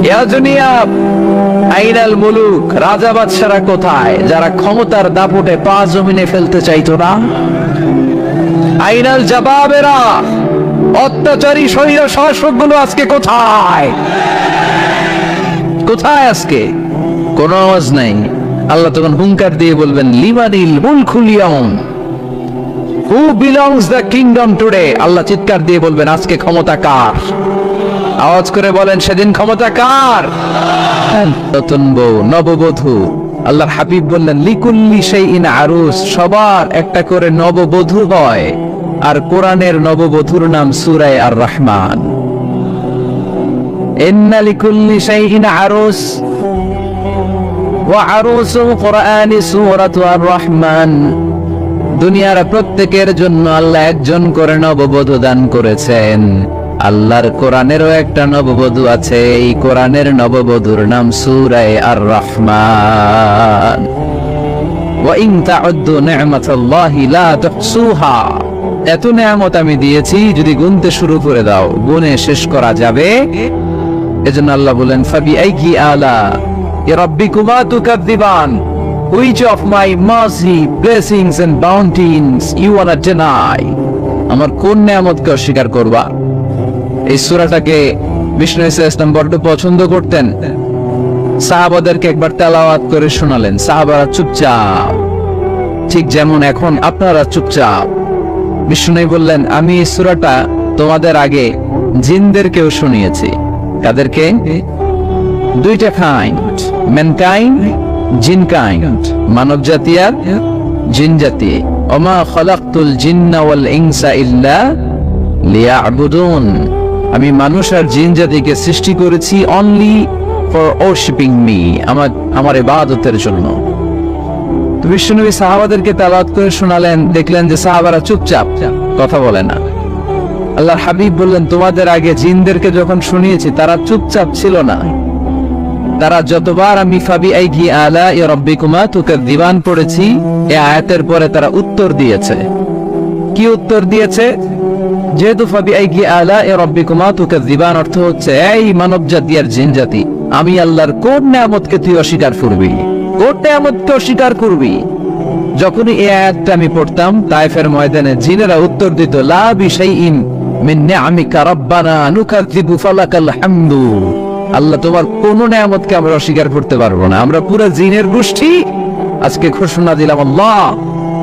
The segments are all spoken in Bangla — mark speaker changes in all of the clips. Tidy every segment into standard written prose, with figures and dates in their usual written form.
Speaker 1: ইয়া দুনিয়া আইনাল মুলুক, রাজা বাদশারা কোথায় যারা ক্ষমতার দাপটে পা জমিনে ফেলতে চাইতো না? আইনাল জাবাবেরা, অত্যাচারী স্বৈর শাসকগুলো আজকে কোথায়? কোথায় আজকে? কোন আওয়াজ নাই। আল্লাহ তখন হুঙ্কার দিয়ে বলবেন, লিমানিল মুলকুল ইয়াউম, who belongs the kingdom today. Allah চিৎকার দিয়ে বলবেন, আজকে ক্ষমতা কার? আওয়াজ করে বলেন, সেদিন ক্ষমতা কার? নতুন বউ, নববধূ। আল্লাহর হাবিব বললেন, লিকুল্লি শাইইন আরুস, সবার একটা করে নববধূ হয়। আর কোরআনের নববধূর নাম সূরা আর রহমান। ইন্না লিকুল্লি শাইইন আরুস ওয়া আরুসুল কোরআনি সূরাতু আর রহমান। দুনিয়ার প্রত্যেকের জন্য আল্লাহ একজন করে নববধূ দান করেছেন। আল্লাহর কোরআনেরও একটা নববধূ আছে। এই কোরআনের নববধূর নাম সূরা আর রহমান। ওয়া ইন তাউদ্দু নি'মাতাল্লাহি লা তুহসুহা। এত নিয়ামত আমি দিয়েছি, যদি গুনতে শুরু করে দাও গুনে শেষ করা যাবে। এজন্য আল্লাহ বলেন, ফাবিআইয়ি আলা রাব্বিকুমা তুকাযযিবান, which of my mercy, blessings and bounties you wanna deny? আমার কোন নিয়ামতকে অস্বীকার করবা? এই সূরাটাকে বিষ্ণু ইসলাম বড্ড পছন্দ করতেন। সাহাবাদেরকে একবার তেলাওয়াত করে শোনালেন, সাহাবারা চুপচাপ, ঠিক যেমন এখন আপনারা চুপচাপ। বিষ্ণু বললেন, আমি এই সূরাটা তোমাদের আগে জিনদেরকেও শুনিয়েছি। কাদেরকে? দুইটা কাইন্ড, ম্যানকাইন্ড, জিন কাইন্ড, মানব জাতি আর জিন জাতি। ওমা খালাকতুল জিন্না ওয়াল ইনসা ইল্লা লিয়াবুদুন। আমি মানুষ আর জিন জাতিকে সৃষ্টি করেছি অনলি ফর ওয়ার্শিপিং মি, আমার ইবাদতের জন্য। তো বিশ্বনবী সাহাবাদেরকে তেলাওয়াত করে শোনালেন, দেখলেন যে সাহাবারা চুপচাপ, কথা বলে না। আল্লাহর হাবিব বললেন, তোমাদের আগে জিনদেরকে যখন শুনিয়েছি তারা চুপচাপ ছিল না। তারা যতবার আমি ফাবিআইয়ি আলা রাব্বিকুমা তুকাযযিবান পড়েছি, এই আয়াতের পরে তারা উত্তর দিয়েছে। কি উত্তর দিয়েছে? যেহেতু ফাবিআইয়ি আলা রাব্বিকুমা তুকাযযিবান অর্থ হচ্ছে, এই মানব জাতি আর জিন জাতি, আমি আল্লাহর কোন নিয়ামতকে তুই অস্বীকার করবি? কোন নিয়ামতকে অস্বীকার করবি? যখনই এই আয়াতটা আমি পড়তাম, তায়েফের ময়দানে জিনেরা উত্তর দিত, লা বিশাইইন মিন নিআমিকা রাব্বানা নুকাযযিবু ফালাকাল হামদু। আল্লাহ, তোমার কোন নিয়ামতকে আমরা অস্বীকার করতে পারবো না। আমরা পুরো জিনের গোষ্ঠী আজকে ঘোষণা দিলাম, আল্লাহ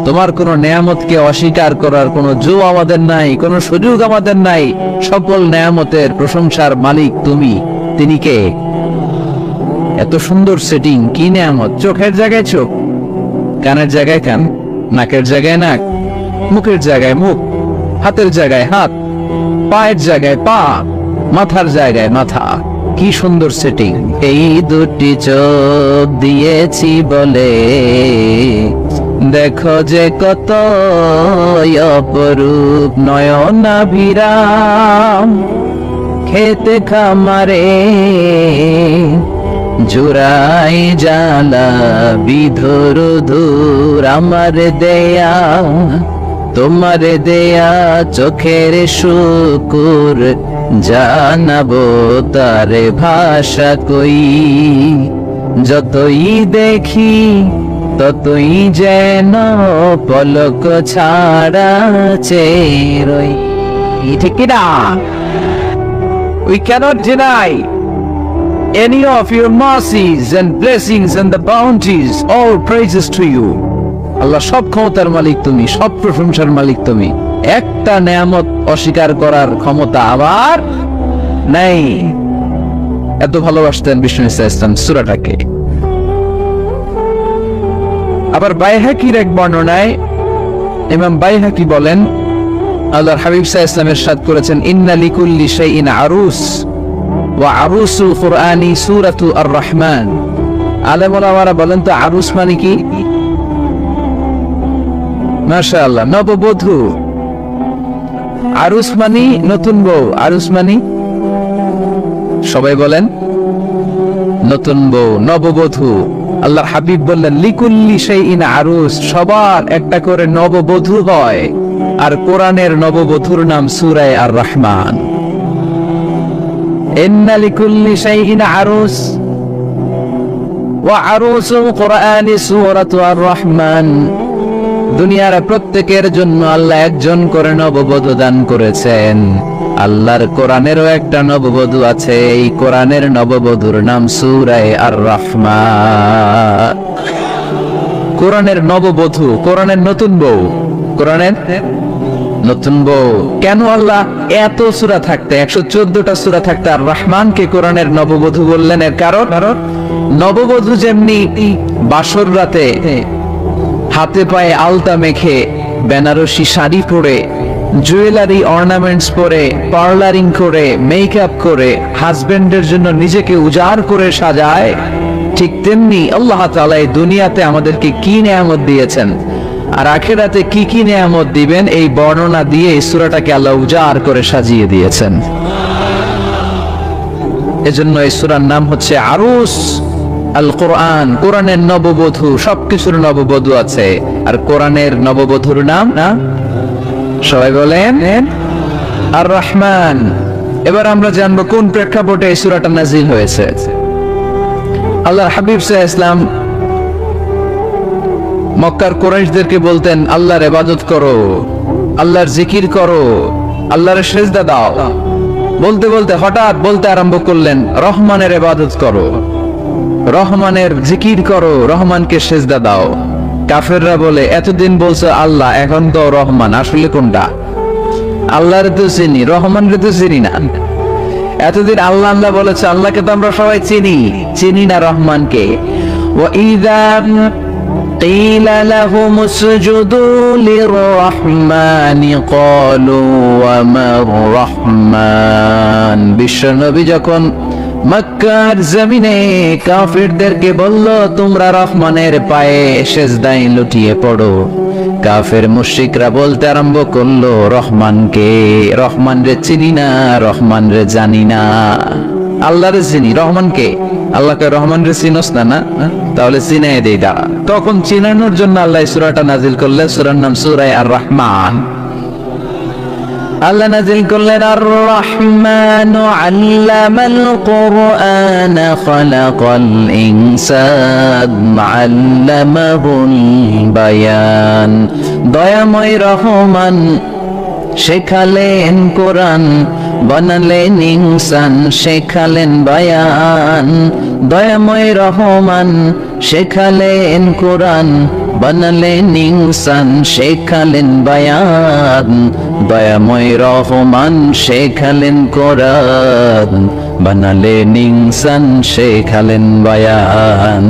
Speaker 1: তোমার কোন নিয়ামতকে অস্বীকার করার কোন জো আমাদের নাই, কোন সুযোগ আমাদের নাই। সকল নিয়ামতের প্রশংসার মালিক তুমি। তিনি কে? এত সুন্দর সেটিং, কি নিয়ামত! চোখের জায়গায় চোখ, কানের জায়গায় কান, নাকের জায়গায় নাক, মুখের জায়গায় মুখ, হাতের জায়গায় হাত, পায়ের জায়গায় পা, মাথার জায়গায় মাথা। কি সুন্দর সেটিং! এই দুটি চোখ দিয়েছি বলে দেখো যে কত অপরূপ নয়নাভিরাম। খেতে খামারে জুড়াই জ্বালা বিধুর ধুর, আমার দেয়া তোমার দেয়া চোখের শুকুর, জানাবো তার ভাষা কই। যতই দেখি ততই যেন পলক ছাড়া চেরই। ঠিক না? We cannot deny any of your mercies and blessings and the bounties. All praises to you. আল্লাহ, সব ক্ষমতার মালিক তুমি, সব প্রশংসার মালিক তুমি। একটা নিয়ামত অস্বীকার করার ক্ষমতা আবার নাই। এত ভালোবাসতেন বিষ্ণু ইসলাম সূরাটাকে। আবার বাইহাকির এক বর্ণনায় ইমাম বাইহাকি বলেন, আল্লাহর হাবিব সাল্লাল্লাহু আলাইহি ওয়াসাল্লাম ইরশাদ করেছেন, ইন্না লিকুল্লি শাইইন আরুস ওয়া আরুসুল কুরআনি সূরাতু আর রহমান। আলেম ওলামারা বলেন, তো আরুস মানে কি? মাশাআল্লাহ, নববধূ। আরুস মানে নতুন বউ, আরুস মানে সবাই বলেন নতুন বউ, নববধূ। আল্লাহর হাবিব বললেন, লিকুল্লি শাইইন আরুস, সবার একটা করে নববধূ হয়। আর কোরআনের নববধূর নাম সূরা আর রহমান। ইন্না লিকুল্লি শাইইন আরুস ওয়া আরুসুল কুরআনি সূরাতু আর-রাহমান। দুনিয়ার প্রত্যেকের জন্য আল্লাহ একজন করে নববধূ দান করেছেন। আল্লাহর কোরআনেরও একটা নববধূ আছে, এই কোরআনের নববধূর নাম সূরা আর-রাহমান। কোরআনের নববধূ, কোরআনের নতুন বউ, কোরআনের নতুন বউ। কেন আল্লাহ এত সূরা থাকতে, 114টা সূরা থাকতে আর রহমানকে কোরআনের নববধূ বললেন? এর কারণ নববধূ যেমনি বাসর রাতে হাতে পায়ে আলতা মেখে, বেনারসি শাড়ি পরে, জুয়েলারি অর্নামেন্টস পরে, পার্লারিং করে, মেকআপ করে হাজবেন্ডের জন্য নিজেকে উজাড় করে সাজায়, ঠিক তেমনি আল্লাহ তাআলা এই দুনিয়াতে আমাদেরকে কি নিয়ামত দিয়েছেন আর আখিরাতে কি কি নিয়ামত দিবেন, এই বর্ণনা দিয়ে এই সূরাটাকে আল্লাহ উজাড় করে সাজিয়ে দিয়েছেন। এজন্য এই সূরার নাম হচ্ছে আরুস আল কোরআন, কোরআনের নববধূ। সবকিছুর নববধূ আছে, আর কোরআনের নববধূর নাম না, সবাই বলেন আর রহমান। এবার আমরা জানবো কোন প্রেক্ষাপটে এই সূরাটা নাজিল হয়েছে। আল্লাহর হাবিব সাল্লাল্লাহু আলাইহি ওয়াসাল্লাম মক্কার কুরাইশদেরকে বলতেন, আল্লাহর ইবাদত করো, আল্লাহর জিকির করো, আল্লাহর সিজদা দাও। বলতে বলতে হঠাৎ বলতে আরম্ভ করলেন, রহমানের ইবাদত করো, রহমানের জিকির করো, রহমানকে সিজদা দাও। কাফেররা বলে, এতদিন বলছো আল্লাহ, এখন তো রহমান, আসলে কোনটা? আল্লাহরে তো চিনি, রহমানরে তো চিনি না। এতদিন আল্লাহ আল্লাহ বলেছে, আল্লাহকে তো আমরা সবাই চিনি, চিনি না রহমানকে। ওয়াইযা قيل لهم اسجدوا للرحمن قالوا وما الرحمن। বিশ্বনবী যখন মক্কার জমিনে কাফিরদেরকে বলল, তোমরা রহমানের পায়ে সিজদায় লুটিয়ে পড়ো, কাফের মুশরিকরা বলতে আরম্ভ করলো, রহমানকে, রহমান রে চিনি না, রহমান রে জানি না। আল্লাহরে চিনি, রহমানকে, আল্লাহকে রহমান রে চিনোস না? না, তাহলে চিনাই দেই দা। তখন চিনানোর জন্য আল্লাহ সূরাটা নাজিল করলেন, সূরার নাম সূরা আর-রাহমান। আল্লাহ নাজিল করলেন, আর রহমানু আল্লামাল কুরআন খালাকাল ইনসান আল্লামাহুল বায়ান। দয়াময় রহমান শেখালেন কোরআন, বানালেন ইনসান, শেখালেন বায়ান। দয়াময় রহমান শেখালেন কোরআন, বানালেন ইনসান, শেখালেন বায়ান। দয়াময় রহমান শেখালেন কোরআন, বানালেন ইনসান, শেখালেন বায়ান।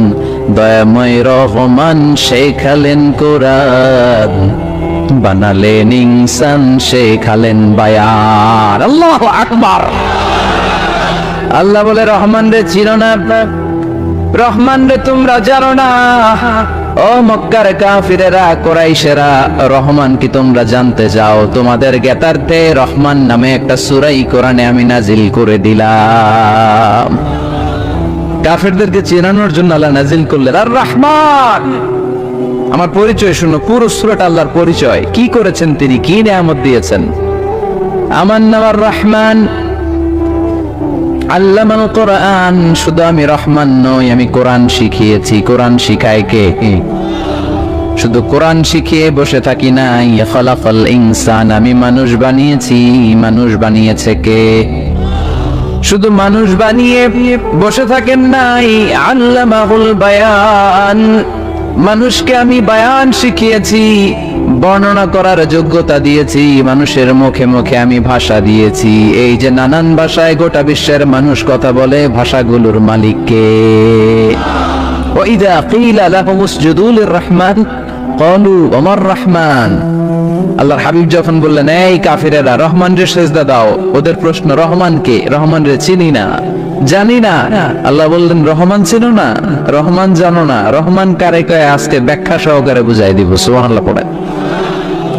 Speaker 1: দয়াময় রহমান শেখালেন কোরআন, বানালেন ইনসান, শেখালেন বায়ান। আল্লাহু আকবার। আল্লাহ বলে, রহমান রে চিনো না, রহমান রে তোমরা জানো না। ও মক্কার কাফিরেরা, কুরাইশেরা, রহমান কি তোমরা জানতে চাও? তোমাদের জ্ঞাতার্থে রহমান নামে একটা সূরা কোরআনে আমি নাজিল করে দিলাম। কাফিরদেরকে চেনানোর জন্য আল্লাহ নাজিল করলেন আর রহমান। আমার পরিচয় শুনো, পুরো সূরাটা আল্লাহর পরিচয়, কি করেছেন তিনি, কি নিয়ামত দিয়েছেন। আমার নাম আর রহমান, আল্লামাল কোরআন। শুধু আমি রহমান নই, আমি কোরআন শিখিয়েছি। কোরআন শিখায় কে? শুধু কোরআন শিখিয়ে বসে থাকি নাই। খালাকাল ইনসান, আমি মানুষ বানিয়েছি। মানুষ বানিয়েছে কে? শুধু মানুষ বানিয়ে বসে থাকেন নাই, আল্লামাহুল বায়ান। মানুষকে আমি বায়ান শিখিয়েছি, বর্ণনা করার যোগ্যতা দিয়েছি। মানুষের মুখে মুখে আমি ভাষা দিয়েছি। এই যে নানান ভাষায় গোটা বিশ্বের মানুষ কথা বলে, ভাষাগুলোর মালিক কে? ওয়াইযা কিলা লাহুম উসজুদু লির-রাহমান ক্বালু ওমার রহমান। আল্লাহর হাবিব যখন বললেন, এই কাফিরেরা, রহমান রে সিজদা দাও, ওদের প্রশ্ন, রহমান কে? রহমান রে চিনি না, জানি না। আল্লাহ বললেন, রহমান চিনো না, রহমান জানো না, রহমান কারে কয় আজকে ব্যাখ্যা সহকারে বুঝাই দিব। সুবহানাল্লাহ পড়ে।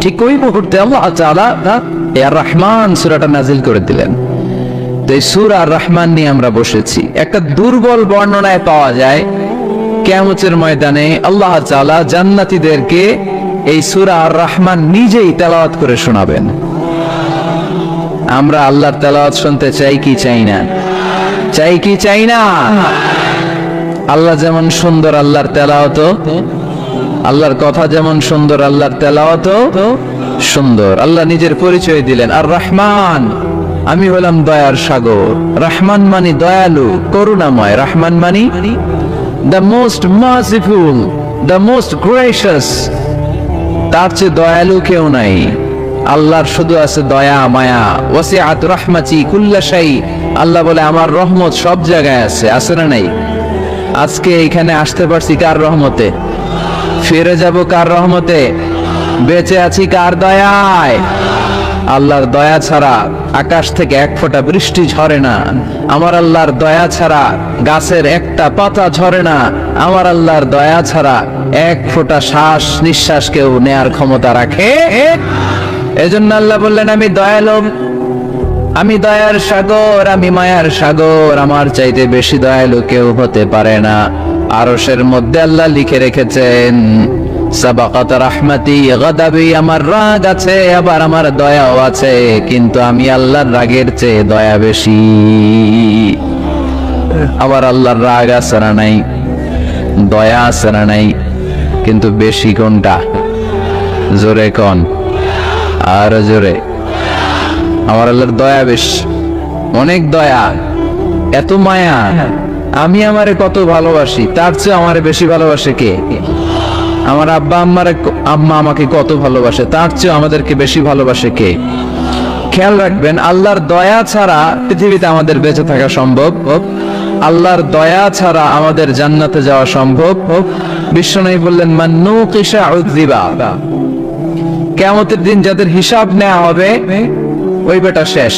Speaker 1: ঠিক ওই মুহূর্তে আল্লাহ তাআলা আর রহমান সূরাটা নাজিল করে দিলেন। তো এই সূরা আর রহমান নিয়ে আমরা বসেছি। একটা দুর্বল বর্ণনায় পাওয়া যায়, কিয়ামতের ময়দানে আল্লাহ তাআলা জান্নাতীদেরকে এই সূরা আর রহমান নিজেই তেলাওয়াত করে শোনাবেন। আমরা আল্লাহর তেলাওয়াত শুনতে চাই কি চাই না? চাই কি চাই না? আল্লাহ যেমন সুন্দর, আল্লাহর তেলাওয়াত, আল্লাহর কথা যেমন সুন্দর, আল্লাহর তেলাওয়াত সুন্দর। আল্লাহ নিজের পরিচয় দিলেন, আর রহমান, আমি হলাম দয়ার সাগর। রহমান মানি দয়ালু, করুণাময়। রহমান মানি the most merciful, the most gracious. তার চেয়ে দয়ালু কেউ নাই। আল্লাহর শুধু আছে দয়া মায়া। ওয়াসিআত রাহমাতি কুল্লা শাই। আল্লাহ বলে আমার রহমত সব জায়গায় আছে। আছে না নাই? আজকে এখানে আসতে পারছি কার রহমতে? ফিরে যাব কার রহমতে? বেঁচে আছি কার দয়ায়? আল্লাহর দয়া ছাড়া আকাশ থেকে এক ফোঁটা বৃষ্টি ঝরে না। আমার আল্লাহর দয়া ছাড়া গাছের একটা পাতা ঝরে না। আমার আল্লাহর দয়া ছাড়া এক ফোঁটা শ্বাস নিঃশ্বাস কেউ নেয়ার ক্ষমতা রাখে। এজন্য আল্লাহ বললেন, আমি দয়ালু, আমি দয়ার সাগর, আমি মায়ার সাগর। আমার চাইতে বেশি দয়ালু কেউ হতে পারে না। আরশের মধ্যে আল্লাহ লিখে রেখেছেন, সাবাকাত রাহমাতি গাদাবি। আমার রাগ আছে, আবার আমার দয়াও আছে, কিন্তু আমি আল্লাহর রাগের চেয়ে দয়া বেশি। আবার আল্লাহর রাগ আছে না নাই? দয়া আছে না নাই? কিন্তু বেশি কোনটা? জোরে কোন, আর জোরে। আমার আল্লাহর দয়া বেশি, অনেক দয়া, এত মায়া। আমি আমারে কত ভালোবাসি, তার চেয়ে আমারে বেশি ভালোবাসে কে? আমার আব্বা আম্মা আমাকে কত ভালোবাসে, তার চেয়ে আমাদেরকে বেশি ভালোবাসে কে? খেয়াল রাখবেন, আল্লাহর দয়া ছাড়া পৃথিবীতে আমাদের বেঁচে থাকা সম্ভব। আল্লাহর দয়া ছাড়া আমাদের জান্নাতে যাওয়া সম্ভব। বিশ্বনবী বললেন, মান নুকিশা উযিবা। কিয়ামতের দিন যাদের হিসাব নেওয়া হবে, ওই বেটা শেষ,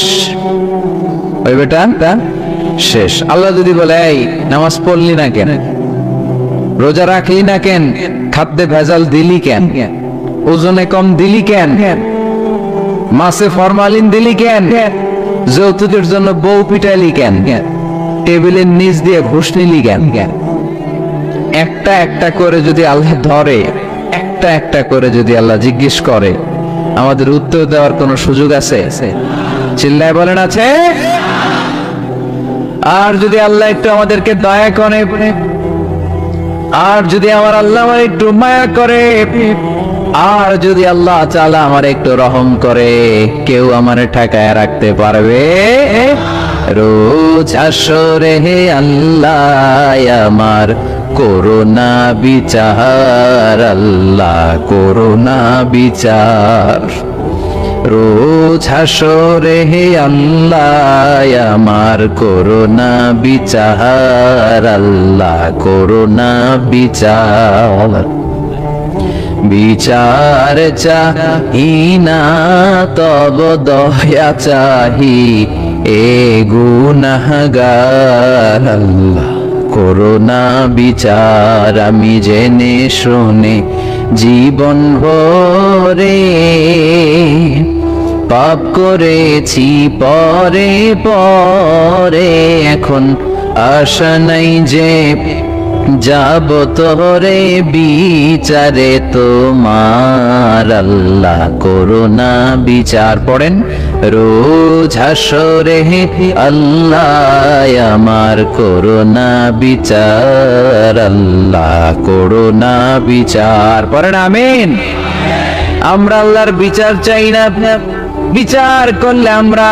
Speaker 1: ওই বেটা শেষ। আল্লাহ যদি বলে, এই নামাজ পড়লি না কেন, রোজা রাখলি না কেন, খাদ্যে ভেজাল দিলি কেন, ওজনে কম দিলি কেন, মাছে ফরমালিন দিলি কেন, যৌতুকের জন্য বউ পিটাইলি কেন, টেবিলের নিচ দিয়ে ঘুষ নিলি কেন, একটা একটা করে যদি আল্লাহ ধরে, একটা একটা করে যদি আল্লাহ জিজ্ঞেস করে, আমাদের উত্তর দেওয়ার কোন সুযোগ আছে? চিল্লায় বলেন আছে? আর যদি আল্লাহ একটু আমাদেরকে দয়া করে, আর যদি আমার আল্লাহ আমার একটু মায়া করে, আর যদি আল্লাহ তাআলা আমার একটু রহম করে, কেউ আমারে ঠেকায় রাখতে পারবে? রোজ হাসরে হে আল্লাহ আমার করোনা বিচার, আল্লাহ করোনা বিচার। রোজ হাসরে হে আল্লাহ আমার করোনা বিচার, আল্লাহ করোনা বিচার। বিচার চাহি না তব দয়া চাহি, এ গুনাহগার, আল্লাহ করোনা বিচার। আমি জেনে শুনে জীবন ভরে পাপ করেছি পরে পরে, এখন আশা নাই যে যাব তোরে বিচারে তোমার, আল্লাহ করোনা বিচার। পড়েন, রোজ হাসরে আল্লাহ আমার করোনা বিচার, আল্লাহ করোনা বিচার। পড়েন আমিন। আমরা আল্লাহর বিচার চাই না। বিচার করলে আমরা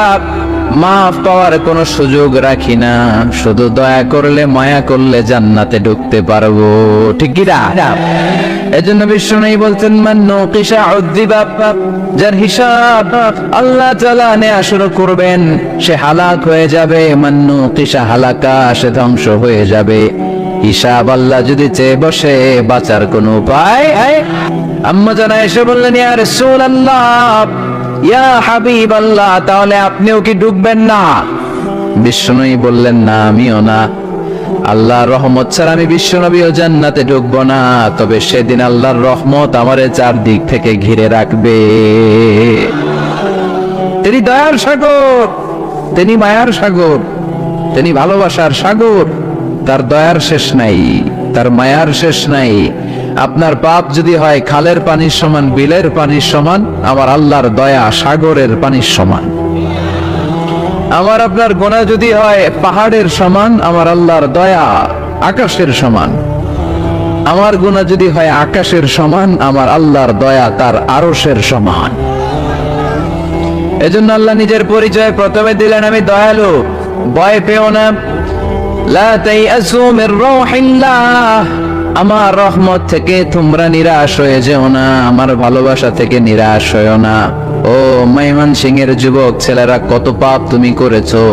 Speaker 1: মাফ পাওয়ার কোনো সুযোগ রাখি না। শুধু দয়া করলে, মায়া করলে জান্নাতে ঢুকতে পারবো। ঠিক কি না? এজন্য বিশ্বনবী বলছেন, মান নুকিশা উযিবা। যার হিসাব আল্লাহ তাআলা নেয়া শুরু করবেন, সে হালাক হয়ে যাবে। মান নুকিশা হালাকা, সে ধ্বংস হয়ে যাবে। হিসাব আল্লাহ যদি চেয়ে বসে, বাঁচার কোনো উপায়? আম্মা জানা এসে বললেন, ইয়া রাসূলুল্লাহ, ইয়া হাবিবাল্লাহ, তাহলে আপনিও কি ডুববেন না? বিশ্বনবী বললেন, না, আমিও না। আল্লাহর রহমত ছাড়া আমি বিশ্বনবীও জান্নাতে ঢুকবো না। তবে সেদিন আল্লাহর রহমত আমারে চারদিক থেকে ঘিরে রাখবে। তিনি দয়ার সাগর, তিনি মায়ার সাগর, তিনি ভালোবাসার সাগর। তার দয়ার শেষ নাই, তার মায়ার শেষ নাই। আপনার পাপ যদি হয় খালের পানির সমান, বিলের পানির সমান, আমার আল্লাহর দয়া সাগরের পানির সমান। আমার আপনার গুনাহ যদি হয় পাহাড়ের সমান, আমার আল্লাহর দয়া আকাশের সমান। আমার গুনাহ যদি হয় আকাশের সমান, আমার আল্লাহর দয়া তার আরশের সমান। এজন্য আল্লাহ নিজের পরিচয় প্রথমে দিলেন, আমি দয়ালু, ভয় পেও না। লা তাইয়াসু মির রাহিল্লাহ, আমার রহমত থেকে তোমরা নিরাশ হয়ে যেও না, আমার ভালোবাসা থেকে নিরাশ হয়েও না। ও ময়মনসিংহের যুবক ছেলেরা, কত পাপ তুমি করেছো,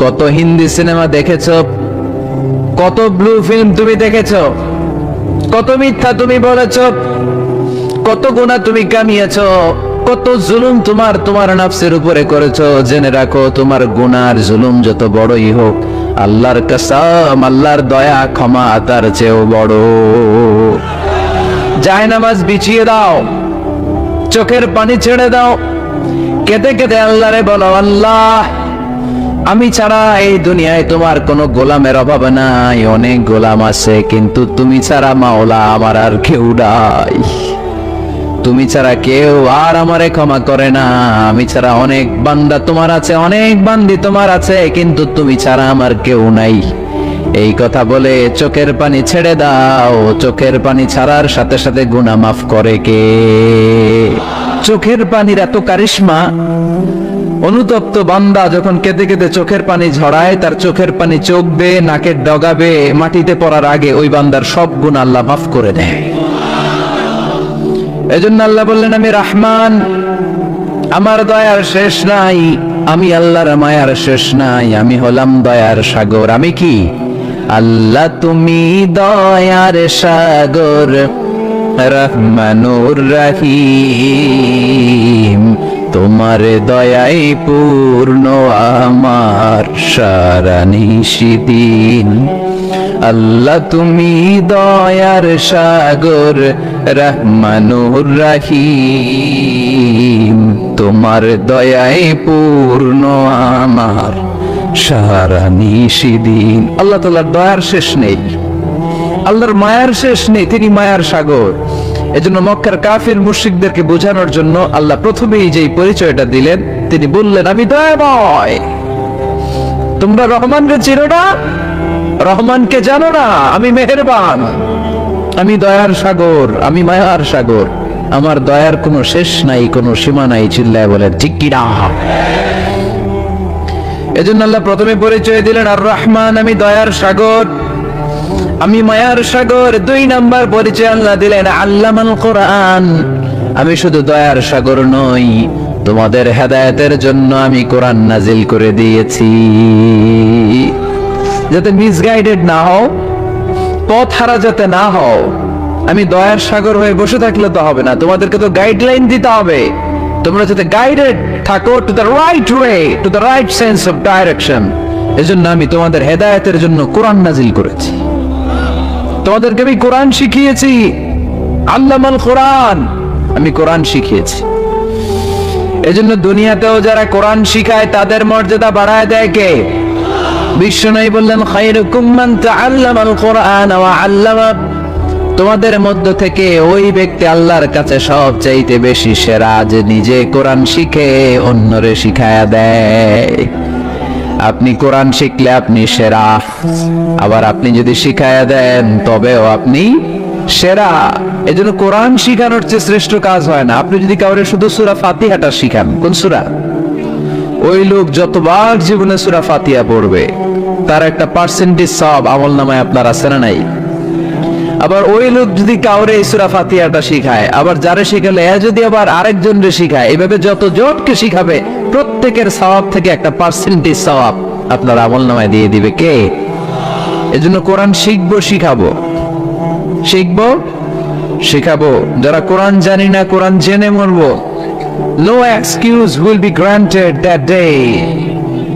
Speaker 1: কত হিন্দি সিনেমা দেখেছো, কত ব্লু ফিল্ম তুমি দেখেছো, কত মিথ্যা তুমি বলেছো, কত গুনাহ তুমি কামিয়েছো, কত জুলুম তোমার নফসের উপরে করেছো। জেনে রাখো, তোমার গুনার জুলুম যত বড়ই হোক, আল্লাহর কসম, আল্লাহর দয়া ক্ষমা তার চেয়েও বড়। জায়নামাজ বিছিয়ে দাও, চোখের পানি ছেড়ে দাও, কেঁদে কেঁদে আল্লাহরে বলো, আল্লাহ আমি ছাড়া এই দুনিয়ায় তোমার কোনো গোলামের অভাব নাই, অনেক গোলাম আছে, কিন্তু তুমি ছাড়া মাওলা আমার আর কেউ নাই। তুমি ছাড়া কেউ আর আমারে ক্ষমা করে না। আমি ছাড়া অনেক বান্দা তোমার আছে, অনেক বান্দি তোমার আছে, কিন্তু তুমি ছাড়া আমার কেউ নাই। এই কথা বলে চোখের পানি ছেড়ে দাও। চোখের পানি ছাড়ার সাথে সাথে গুনাহ মাফ করে কে? চোখের পানির এত কারিশমা, অনুতপ্ত বান্দা যখন কেঁদে কেঁদে চোখের পানি ঝরায়, তার চোখের পানি চোখ বেয়ে নাকের ডগাবে মাটিতে পড়ার আগে ওই বান্দার সব গুনাহ আল্লাহ মাফ করে দেয়। এজন্য আল্লাহ বললেন, আমি রহমান, আমার দয়ার শেষ নাই, আমি আল্লাহর মায়ার শেষ নাই, আমি হলাম দয়ার সাগর। আমি কি? আল্লাহ তুমি দয়ার সাগর, রহমানুর রহিম, তোমার দয়াই পূর্ণ আমার সারা নিশিদিন। আল্লাহ তুমি দয়ার সাগর, রহমানুর রহিম, তোমার দয়াই পূর্ণ আমার সারা নিশিদিন। আল্লাহ তাআলার দয়ার শেষ নেই, আল্লাহর মায়ার শেষ নেই, তিনি মায়ার সাগর। এজন্য মক্কার কাফির মুশরিকদেরকে বোঝানোর জন্য আল্লাহ প্রথমেই যেই পরিচয়টা দিলেন, তিনি বললেন, আমি দয়াময়। তোমরা রহমানকে চিনো না? রহমানকে জানো না? আমি মেহেরবান, আমি দয়ার সাগর, আমি মায়ার সাগর, আমার দয়ার কোনো শেষ নাই, কোনো সীমা নাই। চিল্লায় বলেন ঠিক কি না? এজন্য আল্লাহ প্রথমে পরিচয় দিলেন আর রহমান, আমি দয়ার সাগর, আমি মায়ার সাগর। 2 নাম্বার পরিচয় আল্লাহ দিলেন আল্লামাল কোরআন, আমি শুধু দয়ার সাগর নই, তোমাদের হেদায়েতের জন্য আমি কোরআন নাজিল করে দিয়েছি, যাতে মিসগাইডেড না হও, পথ হারা যাতে না হও। আমি দয়ার সাগর হয়ে বসে থাকলে তো হবে না, তোমাদেরকে তো গাইডলাইন দিতে হবে, তোমরা যাতে গাইডেড থাকো to the right way, to the right sense of direction. এজন্য আমি তোমাদের হেদায়েতের জন্য কোরআন নাজিল করেছি, তোমাদেরকে আমি কোরআন শিখিয়েছি। আল্লামাল কোরআন, আমি কোরআন শিখিয়েছি। এজন্য দুনিয়াতেও যারা কোরআন শিখায় তাদের মর্যাদা বাড়ায় দেয় কে? বিশ্বনবী বললেন, খায়রুকুম মান তাআল্লামাল কোরআন ওয়া আল্লামা, তোমাদের মধ্য থেকে ওই ব্যক্তি আল্লাহর কাছে সবচাইতে বেশি সেরা, যে নিজে কোরআন শিখে অন্যরে শিখায়া দেয়। আপনি কোরআন শিখলে আপনি সেরা, আবার আপনি যদি শিখায়া দেন তবেও আপনি সেরা। এজন্য কোরআন শিখানোর চেয়ে শ্রেষ্ঠ কাজ হয় না। আপনি যদি কাউরে শুধু সূরা ফাতিহাটা শিখান, কোন সূরা, ওই লোক যতবার জীবনে সূরা ফাতিহা পড়বে তার একটা পার্সেন্টেজ সওয়াব আমলনামায় আপনার আছে না নাই? আবার ওই লোক যদি কাউরে এই সূরা ফাতিহাটা শিখায়, আবার যারে শিখালে যদি আবার আরেকজনরে শিখায়, এভাবে যত জনকে শিখাবে প্রত্যেকের সওয়াব থেকে একটা পার্সেন্টেজ সওয়াব আপনার আমলনামায় দিয়ে দিবে কে? এজন্য কোরআন শিখবো, শিখাবো, শিখবো, শিখাবো। যারা কোরআন জানি না, কোরআন জেনে মরবো। No excuse will be granted that day.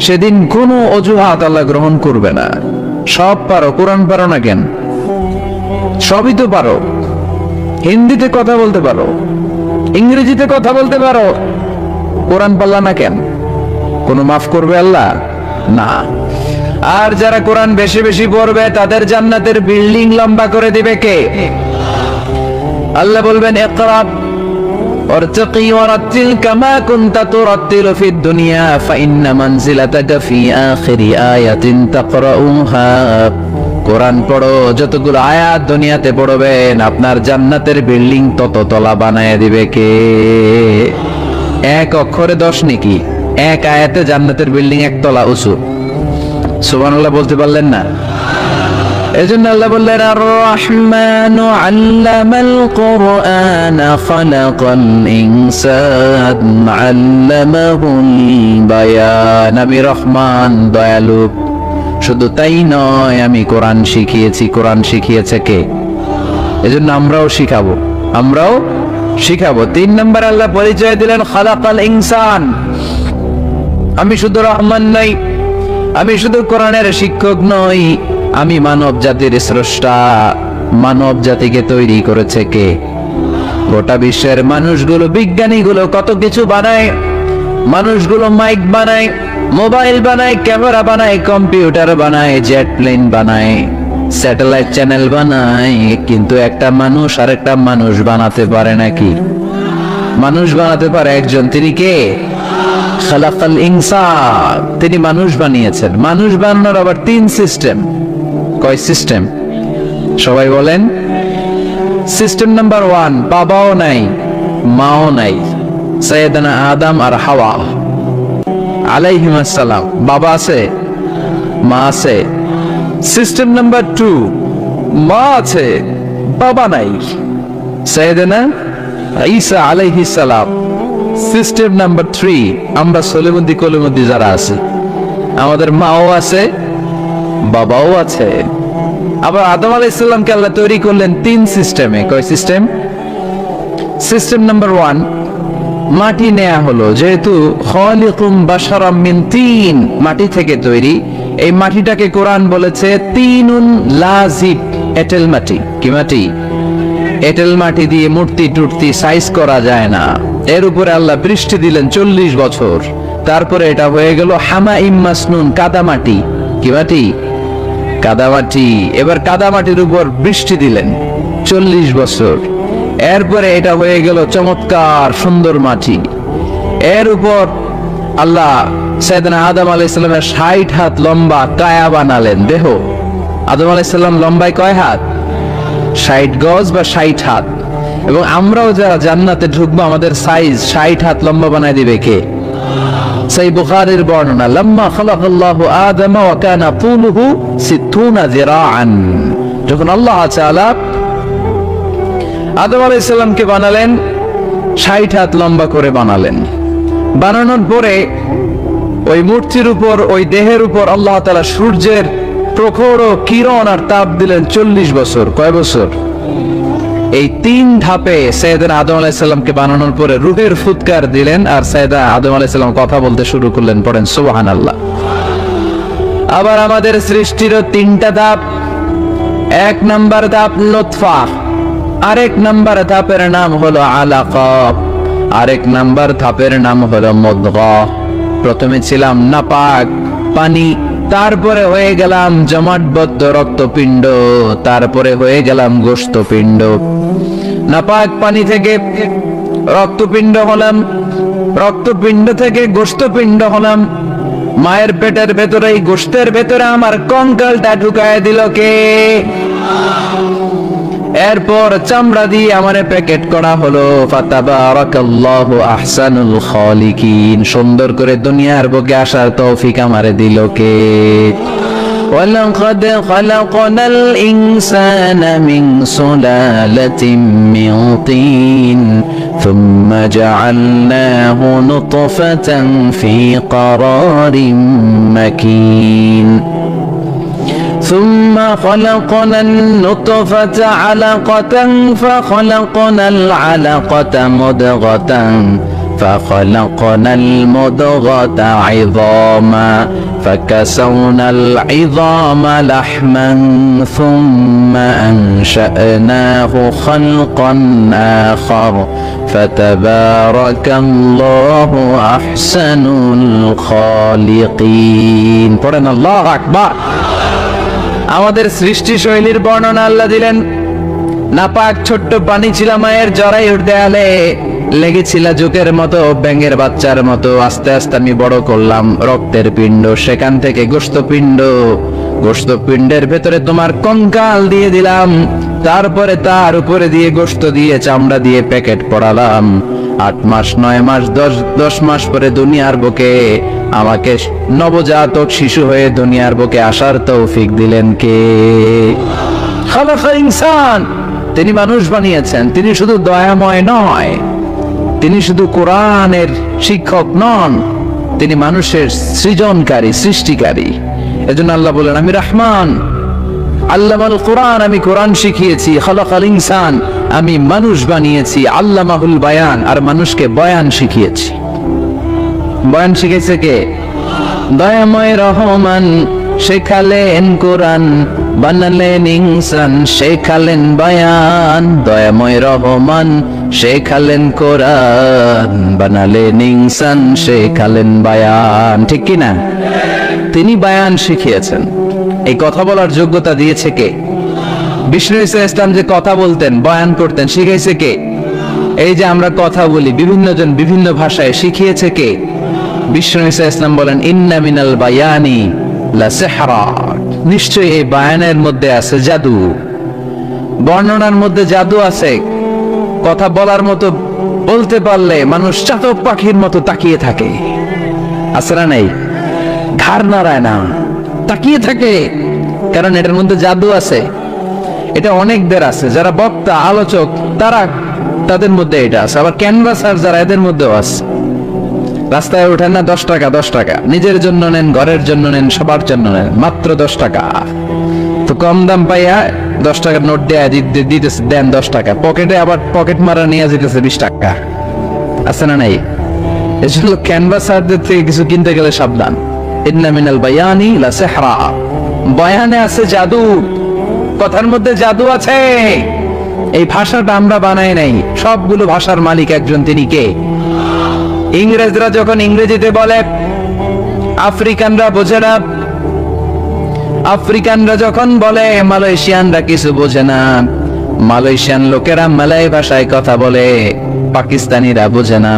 Speaker 1: সেদিন কোনো অজুহাত আল্লাহ গ্রহণ করবে না। সব পারো, কোরআন পারো না কেন? সবই তো পারো। হিন্দিতে কথা বলতে পারো, ইংরেজিতে কথা বলতে পারো, কোরআন পারলা না কেন? কোনো মাফ করবে আল্লাহ? না। আর যারা কোরআন বেশি বেশি পড়বে তাদের জান্নাতের বিল্ডিং লম্বা করে দিবে কে? আল্লাহ বলবেন, ইকরা وارتقي ورتل كما كنت ترتل في الدنيا فإن منزلتك في آخر آية تقرؤها কোরআন পড়ো, যতগুলো আয়াত দুনিয়াতে পড়বেন আপনার জান্নাতের বিল্ডিং তত তলা বানায় দিবে কে? এক অক্ষরে 10 নেকি, এক আয়াতে জান্নাতের বিল্ডিং একতলা উঁচু। সুবহানাল্লাহ বলতে পারলেন না? এজন্য আল্লাহ বললেন আর রহমানু আল্লামাল কুরআন খালাকাল ইনসান আল্লামাহুল বায়ান। আমি রহমান, দয়ালু। শুধু তাই নয়, আমি কোরআন শিখিয়েছি। কোরআন শিখিয়েছে কে? এজন্য আমরাও শিখাবো, আমরাও শিখাবো। 3 নম্বর আল্লাহ পরিচয় দিলেন খালাকাল ইনসান। আমি শুধু রহমান নই, আমি শুধু কোরআনের শিক্ষক নই, আমি মানব জাতির স্রষ্টা। মানব জাতিকে তৈরি করেছে কে? গোটা বিশ্বের মানুষগুলো, বিজ্ঞানীগুলো কত কিছু বানায়। মানুষগুলো মাইক বানায়, মোবাইল বানায়, ক্যামেরা বানায়, কম্পিউটার বানায়, জেট প্লেন বানায়, স্যাটেলাইট চ্যানেল বানায়, কিন্তু একটা মানুষ আর একটা মানুষ বানাতে পারে নাকি? মানুষ বানাতে পারে একজন, তিনি কে? খালাকাল ইনসান। তিনি মানুষ বানিয়েছেন। মানুষ বানানোর আবার 3 সিস্টেম। কয় সিস্টেম? সবাই বলেন। সিস্টেম নাম্বার 1, বাবাও নাই, মাও নাই, সাইয়েদানা আদম আর হাওয়া আলাইহিস সালাম। বাবা আছে, মা আছে। সিস্টেম নাম্বার 2, মা আছে, বাবা নাই, সাইয়েদানা ঈসা আলাইহিস সালাম। সিস্টেম নাম্বার 3, আমরা সলিমুদ্দি কলিমুদ্দি যারা আছে, আমাদের মাও আছে, বাবাও আছে। আবার আদম আলাইহিস সালামকে আল্লাহ তৈরি করলেন 3 সিস্টেমে। কয় সিস্টেম? সিস্টেম নাম্বার 1, মাটি নেয়া হলো, যেহেতু খালিকুম বাশারাম মিন তিন, মাটি থেকে তৈরি। এই মাটিটাকে কোরআন বলেছে তিনুন লাজিব, এঁটেল মাটি। কি মাটি? এঁটেল মাটি দিয়ে মূর্তি টুর্তি সাইজ করা যায় না। এর উপরে আল্লাহ বৃষ্টি দিলেন 40 বছর, তারপরে এটা হয়ে গেল হামাইম মাসনুন, কাদামাটি। কি মাটি? কাদামাটি। এবার কাদামাটির উপর বৃষ্টি দিলেন 40 বছর, এরপরে এটা হয়ে গেল চমৎকার সুন্দর মাটি। এর উপর আল্লাহ সাইয়েদনা আদম আলাইহিস সালামের 60 হাত লম্বা কায়া বানালেন, দেহ। আদম আলাইহিস সালাম লম্বায় কয় হাত? 60 গজ বা 60 হাত। এবং আমরাও যারা জান্নাতে ঢুকবো আমাদের সাইজ 60 হাত লম্বা বানায় দিবে কে? সেই বুখারীর বর্ণনা, লাম্মা খালাকাল্লাহু আদম ওয়া কানা তুলুহু 60 যিরাআন। যখন আল্লাহ তাআলা আদম আলাইহিস সালামকে বানালেন, 60 হাত লম্বা করে বানালেন। বানানোর পরে ওই মূর্তির উপর, ওই দেহের উপর আল্লাহ তাআলা সূর্যের প্রখর কিরণ আর তাপ দিলেন 40 বছর। কয় বছর? এই 3 ধাপে সাইয়েদনা আদম আলাইহিস সালামকে বানানোর পরে রূহের ফুৎকার দিলেন, আর সাইয়েদনা আদম আলাইহিস সালাম কথা বলতে শুরু করলেন। পড়েন সুবহানাল্লাহ। আবার আমাদের সৃষ্টিরও 3টা ধাপ। 1 নাম্বার ধাপ নুতফা, আরেক নাম্বার ধাপের নাম হলো আলাকা, আরেক নাম্বার ধাপের নাম হলো মুদগা। প্রথমে ছিলাম নাপাক পানি, তারপরে হয়ে গেলাম জমাটবদ্ধ রক্তপিণ্ড, তারপরে হয়ে গেলাম গোশতপিণ্ড। নাপাক পানি থেকে রক্তপিণ্ড হলাম, রক্তপিণ্ড থেকে গোশতপিণ্ড হলাম। মায়ের পেটের ভেতরে, এই গোশতের ভেতরে আমার কঙ্কালটা ঢুকায় দিল কে? এরপর চামড়া দিয়ে আমারে প্যাকেট করা হলো। ফাতাবারাকাল্লাহু আহসানুল খালিকিন। সুন্দর করে দুনিয়ার বুকে আসার তৌফিক আমারে দিল কে? ওয়ালাকাদ খালাকনাল ইনসানা মিন সুলালাতিন মিন তিন থুম্মা জাআলনাহু নুতফাতান ফি ক্বারারিন মাকিন ثم خلقنا النطفة علقة فخلقنا العلقة مضغة فخلقنا المضغة عظاما فكسونا العظام لحما ثم أنشأناه خلقا آخر فتبارك الله أحسن الخالقين. পড়েন আল্লাহু আকবার। আমাদের সৃষ্টি শৈলীর বর্ণনা আল্লাহ দিলেন। নাপাক ছোট্ট পানি ছিল মায়ের জরায়ুর দেয়ালে, লেগেছিল জোকের মতো, ব্যাঙের বাচ্চার মতো। আস্তে আস্তে আমি বড় করলাম, রক্তের পিণ্ড, সেখান থেকে গোশতপিণ্ড, গোশতপিণ্ডের ভেতরে তোমার কঙ্কাল দিয়ে দিলাম, তারপরে তার উপরে দিয়ে গোশত দিয়ে চামড়া দিয়ে প্যাকেট পরালাম। 8 মাস 9 মাস 10 মাস পরে দুনিয়ার বুকে আমাকে নবজাতক শিশু হয়ে দুনিয়ার বুকে আসার তৌফিক দিলেন কে? খালাকাল ইনসান, তিনি মানুষ বানিয়েছেন। তিনি শুধু দয়াময় নয়, তিনি শুধু কোরআনের শিক্ষক নন, তিনি মানুষের সৃজনকারী, সৃষ্টিকারী। এজন্য আল্লাহ বলেন, আমি রহমান, আল্লামাল কোরআন, আমি কোরআন শিখিয়েছি। খালাকাল ইনসান, আমি মানুষ বানিয়েছি। আল্লামাহুল বায়ান, আর মানুষকে বয়ান শিখিয়েছি। বয়ান শিখেছে কে? দয়াময় রহমান শেখালেন কোরআন, বানালেন ইনসান, শেখালেন বয়ান। দয়াময় রহমান শেখালেন কোরআন, বানালেন ইনসান, শেখালেন বয়ান। ঠিক কি না? তিনি বয়ান শিখিয়েছেন। এই কথা বলার যোগ্যতা দিয়েছে কে? বিষ্ণু ঈসা ইসলাম যে কথা বলতেন, বয়ান করতেন, শিখাইছে কে? এই যে আমরা কথা বলি, বিভিন্ন জন বিভিন্ন ভাষায়, শিখিয়েছে কে? বিষ্ণু ঈসা ইসলাম বলেন, ইন্না মিনাল বায়ানি লা সিহরা, নিশ্চয়ই এই বায়ানের মধ্যে আছে জাদু, বর্ণনার মধ্যে জাদু আছে। কথা বলার মতো, বলতে পারলে মানুষ চাতক পাখির মতো তাকিয়ে থাকে, আছে না নাই? ঘাড় নাড়ায় না, তাকিয়ে থাকে, কারণ এটার মধ্যে জাদু আছে। এটা অনেকদের আছে, যারা বক্তা আলোচক, তাদের মধ্যে এটা আছে। আবার ক্যানভাসার যারা, এদের মধ্যেও আছে। রাস্তায় ওঠেন না 10 টাকা 10 টাকা, নিজের জন্য নেন, ঘরের জন্য নেন, সবার জন্য নেন, মাত্র 10 টাকা। তো কম দাম পাইয়া 10 টাকার নোট দিতেছে, দেন 10 টাকা, পকেটে আবার পকেট মারা নিয়ে যেতেছে 20 টাকা, আছে না নাই? এজন্য ক্যানভাসারদের থেকে কিছু কিনতে গেলে সাবধান। ইন্না মিনাল বায়ানি লা সিহরা, বয়ানে আছে জাদু, কথার মধ্যে জাদু আছে। এই ভাষাটা আমরা বানাই নাই, সবগুলো ভাষার মালিক একজন, তিনি কে? ইংরেজরা যখন ইংরেজিতে বলে, আফ্রিকানরা বোঝে না। আফ্রিকানরা যখন বলে, মালয়েশিয়ানরা কিছু বোঝে না। মালয়েশিয়ান লোকেরা মালয় ভাষায় কথা বলে, পাকিস্তানিরা বোঝে না।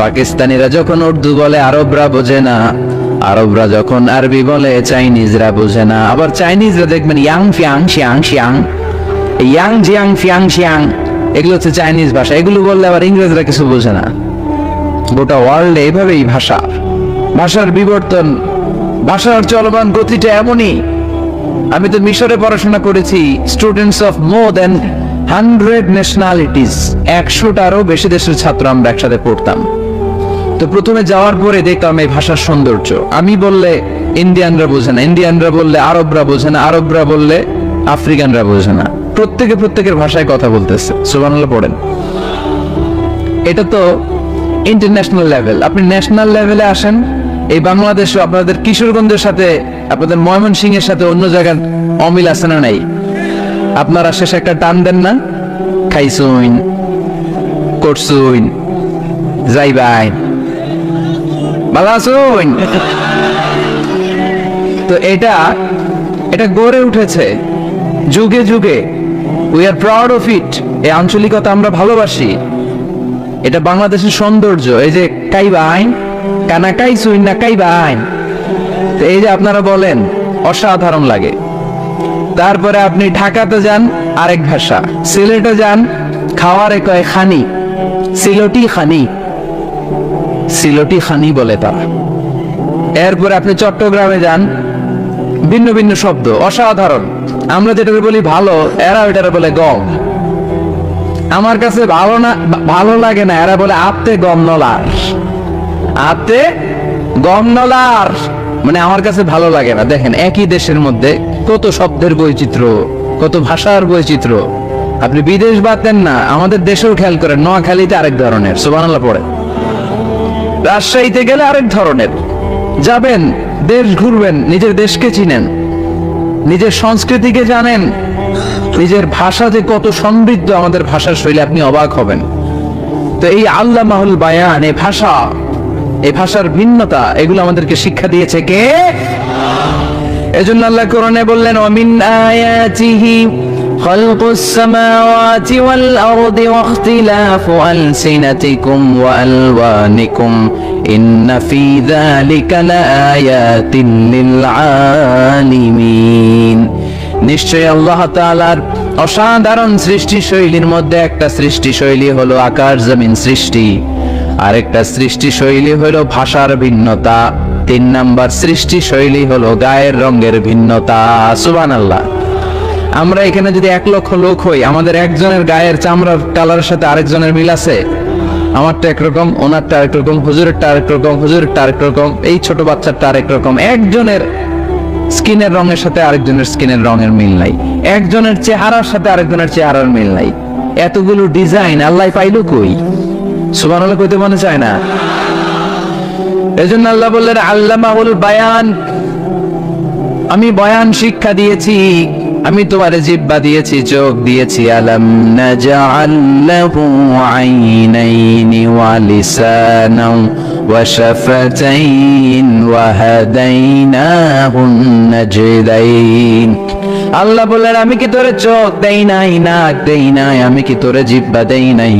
Speaker 1: পাকিস্তানিরা যখন উর্দু বলে, আরবরা বোঝে না। আরবরা যখন আরবি বলে, চাইনিজরা বোঝে না। আবার চাইনিজরা দেখবেন ইয়াং ফিয়াং শিয়াং শিয়াং, ইয়াং জিয়াং ফিয়াং শিয়াং, এগুলো হচ্ছে চাইনিজ ভাষা। এগুলো বললে আবার ইংরেজরা কিছু বোঝে না। গোটা ওয়ার্ল্ডে এইভাবেই ভাষার বিবর্তন, ভাষার চলমান গতিটা এমনই। আমি তো মিশরে পড়াশোনা করেছি, students of more than 100 nationalities, 100টারও বেশি দেশের ছাত্র আমরা একসাথে পড়তাম। তো প্রথমে যাওয়ার পরে দেখতাম এই ভাষার সৌন্দর্য। আমি বললে ইন্ডিয়ানরা বোঝে না, ইন্ডিয়ানরা বললে আরবরা বোঝে না, আরবরা বললে আফ্রিকানরা বোঝে না। প্রত্যেকের ভাষায় কথা বলতেছে। সুবহানাল্লাহ পড়েন। এটা তো ইন্টারন্যাশনাল লেভেল। আপনি ন্যাশনাল লেভেলে আসেন, এই বাংলাদেশে আপনাদের কিশোরগঞ্জের সাথে, আপনাদের ময়মনসিংহের সাথে অন্য জায়গার অমিল আছে না নাই? আপনারা শেষে একটা টান দেন না, খাইছুইন, করছুইন, যাইবাই, ভালো আছুইন। তো এটা গড়ে উঠেছে যুগে যুগে। We are proud of it. এই আঞ্চলিকতা আমরা ভালোবাসি, এটা বাংলাদেশের সৌন্দর্য। এই যে কাইবাইন, কানা কাইছুইন না কাইবাইন, এই যে আপনারা বলেন, অসাধারণ লাগে। তারপরে আপনি ঢাকাতে যান, আরেক ভাষা। সিলেটে যান, খাওয়ারে কয় খানি, সিলটি খানি, সিলটি খানি বলে তারা। এরপরে আপনি চট্টগ্রামে যান, ভিন্ন ভিন্ন শব্দ, অসাধারণ। আমরা যেটা বলি ভালো, এরা ওইটারে বলে গম। আমার কাছে ভালো লাগে না, এরা বলে আত্তে গম নলার, আত্তে গম নলার, মানে আমার কাছে ভালো লাগে না। দেখেন, একই দেশের মধ্যে কত শব্দের বৈচিত্র্য, কত ভাষার বৈচিত্র্য। আপনি বিদেশ বাদ দেন না, আমাদের দেশেও খেয়াল করেন। নোয়াখালীতে আরেক ধরনের, সুবহানাল্লাহ পড়ে। রাজশাহীতে গেলে আরেক ধরনের। যাবেন, দেশ ঘুরবেন, নিজের দেশকে চিনেন, নিজের সংস্কৃতিকে জানেন, নিজের ভাষা যে কত সমৃদ্ধ, আমাদের ভাষার শৈলী, আপনি অবাক হবেন। তো এই আল্লামাহুল বায়ান, এই ভাষার ভিন্নতা, এগুলো আমাদেরকে শিক্ষা দিয়েছে কে? এজন্য আল্লাহ কোরআনে বললেন, ওয়া মিন আয়াতিহি خلق السماوات والأرض واختلاف ألسنتكم وألوانكم إن في ذلك لآيات للعالمين নিশ্চয় আল্লাহ তাআলার অসাধারণ সৃষ্টি শৈলীর মধ্যে একটা সৃষ্টি শৈলী হলো আকাশ জমিন সৃষ্টি, আরেকটা সৃষ্টি শৈলী হলো ভাষার ভিন্নতা, 3 নাম্বার সৃষ্টি শৈলী হলো গায়ের রঙের ভিন্নতা। সুবহানাল্লাহ। আমরা এখানে যদি 1 লক্ষ লোক হই, আমাদের একজনের গায়ের চামড়ার কালারের সাথে আরেকজনের মিল আছে? আমারটা একরকম, ওনারটা আরেক রকম, হুজুরেরটা আরেক রকম, হুজুরেরটা আরেক রকম, এই ছোট বাচ্চারটা আরেক রকম। একজনের স্কিনের রঙের সাথে আরেকজনের স্কিনের রঙের মিল নাই, একজনের চেহারার সাথে আরেকজনের চেহারার মিল নাই। এতগুলো ডিজাইন আল্লাহ পাইলো কই? সুবহানাল্লাহ কইতে মনে চায় না? এজন্য আল্লাহ বললেন আল্লামাহুল বায়ান, আমি বয়ান শিক্ষা দিয়েছি, আমি তোমার জিহ্বা দিয়েছি, চোখ দিয়েছি। আলাম নাজআল লাহু আইনাইনি ওয়া লিসানান ওয়া শাফাতাইন ওয়া হাদাইনাহুন নাজদাইন। আল্লাহ বললেন আমি কি তোরে চোখ দেই নাই, নাক দেই নাই, আমি কি তোরে জিহ্বা দেই নাই,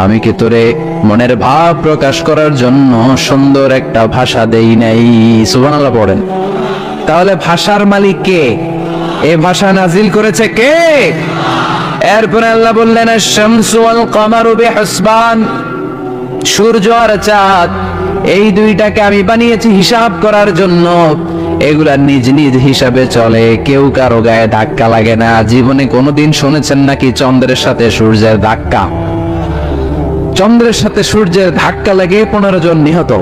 Speaker 1: আমি কি তোরে মনের ভাব প্রকাশ করার জন্য সুন্দর একটা ভাষা দেই নাই? সুবহানাল্লাহ পড়েন। তাহলে ভাষার মালিক কে? এই ভাষা নাজিল করেছে কে? এরপরে আল্লাহ বললেন আশ-শামসু ওয়াল কামারু বিহিসবান, সূর্য আর চাঁদ এই দুইটাকে আমি বানিয়েছি হিসাব করার জন্য। এগুলা নিজ নিজ হিসাবে চলে, কেউ কারো গায়ে ধাক্কা লাগে না। জীবনে কোনোদিন শুনেছেন নাকি চন্দ্রের সাথে সূর্যের ধাক্কা? চন্দ্রের সাথে সূর্যের ধাক্কা লেগে 15 জন নিহত।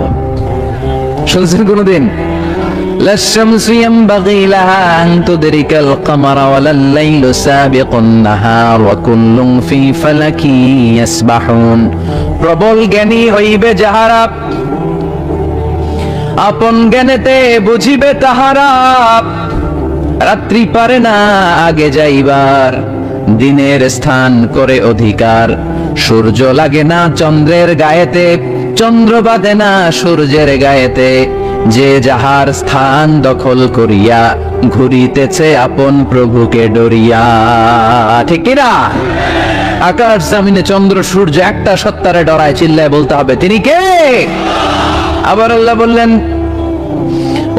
Speaker 1: শুনছেন কোনোদিন? لا الشمس ينبغي لها أن تدرك القمر ولا الليل سابق النهار وكل في فلك يسبحون। প্রবল জ্ঞানী হইবে যাহারা, আপন জ্ঞানেতে বুঝিবে তাহারা। রাত্রি পারে না আগে যাইবার, দিনের স্থান করে অধিকার। সূর্য লাগে না চন্দ্রের গায়েতে, চন্দ্র বাঁধে না সূর্যের গায়েতে। যে যাহার স্থান দখল করিয়া ঘুরিতেছে আপন প্রভুকে ডরিয়া। ঠিক কি না? আকাশ জমিনে চন্দ্র সূর্য একটা সত্তারে ডরায়, চিল্লায় বলতে হবে তিনি কে? আবার আল্লাহ বললেন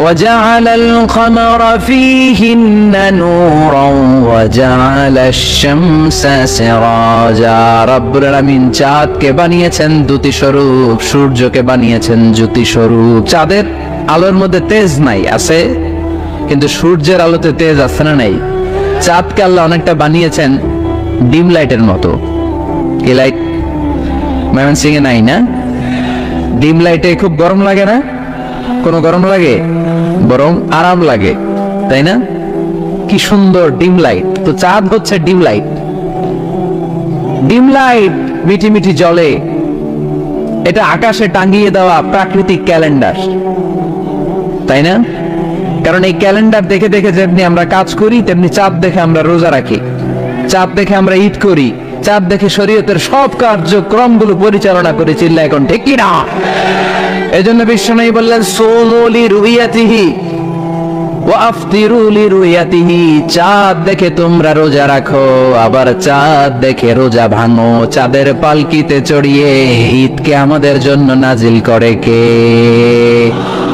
Speaker 1: وجعل القمر فيهن نورا وجعل الشمس سراجا। রব্বুল আলামিন চাঁদকে বানিয়েছেন দ্যুতি স্বরূপ, সূর্যকে বানিয়েছেন জ্যোতি স্বরূপ। চাঁদের আলোর মধ্যে তেজ নাই, আছে, কিন্তু সূর্যের আলোতে তেজ আছে না নাই? চাঁদকে আল্লাহ অনেকটা বানিয়েছেন ডিম লাইটের মতো। কি লাইট ময়মনসিং এ নাই না? ডিম লাইটে খুব গরম লাগে না? কোনো গরম লাগে? বরং আরাম লাগে, তাই না? কি সুন্দর ডিম লাইট। তো চাঁদ হচ্ছে ডিম লাইট। ডিম লাইট মিটি মিটি জ্বলে, এটা আকাশে টাঙিয়ে দেওয়া প্রাকৃতিক ক্যালেন্ডার, তাই না? কারণ এই ক্যালেন্ডার দেখে দেখে যেমনি আমরা কাজ করি, তেমনি চাঁদ দেখে আমরা রোজা রাখি, চাঁদ দেখে আমরা ঈদ করি, চাঁদ দেখে শরীয়তের সব কার্যক্রমগুলো পরিচালনা করি। চিল্লা এখন ঠিক কি না? এজন্য বিশ্বনবী বললেন সুমু লিরুয়াতিহি ওয়া আফতিরু লিরুয়াতিহি। চাঁদ দেখে তোমরা রোজা রাখো, আবার চাঁদ দেখে রোজা ভাঙো। চাঁদের পালকিতে চড়িয়ে ঈদকে আমাদের জন্য নাজিল করে কে?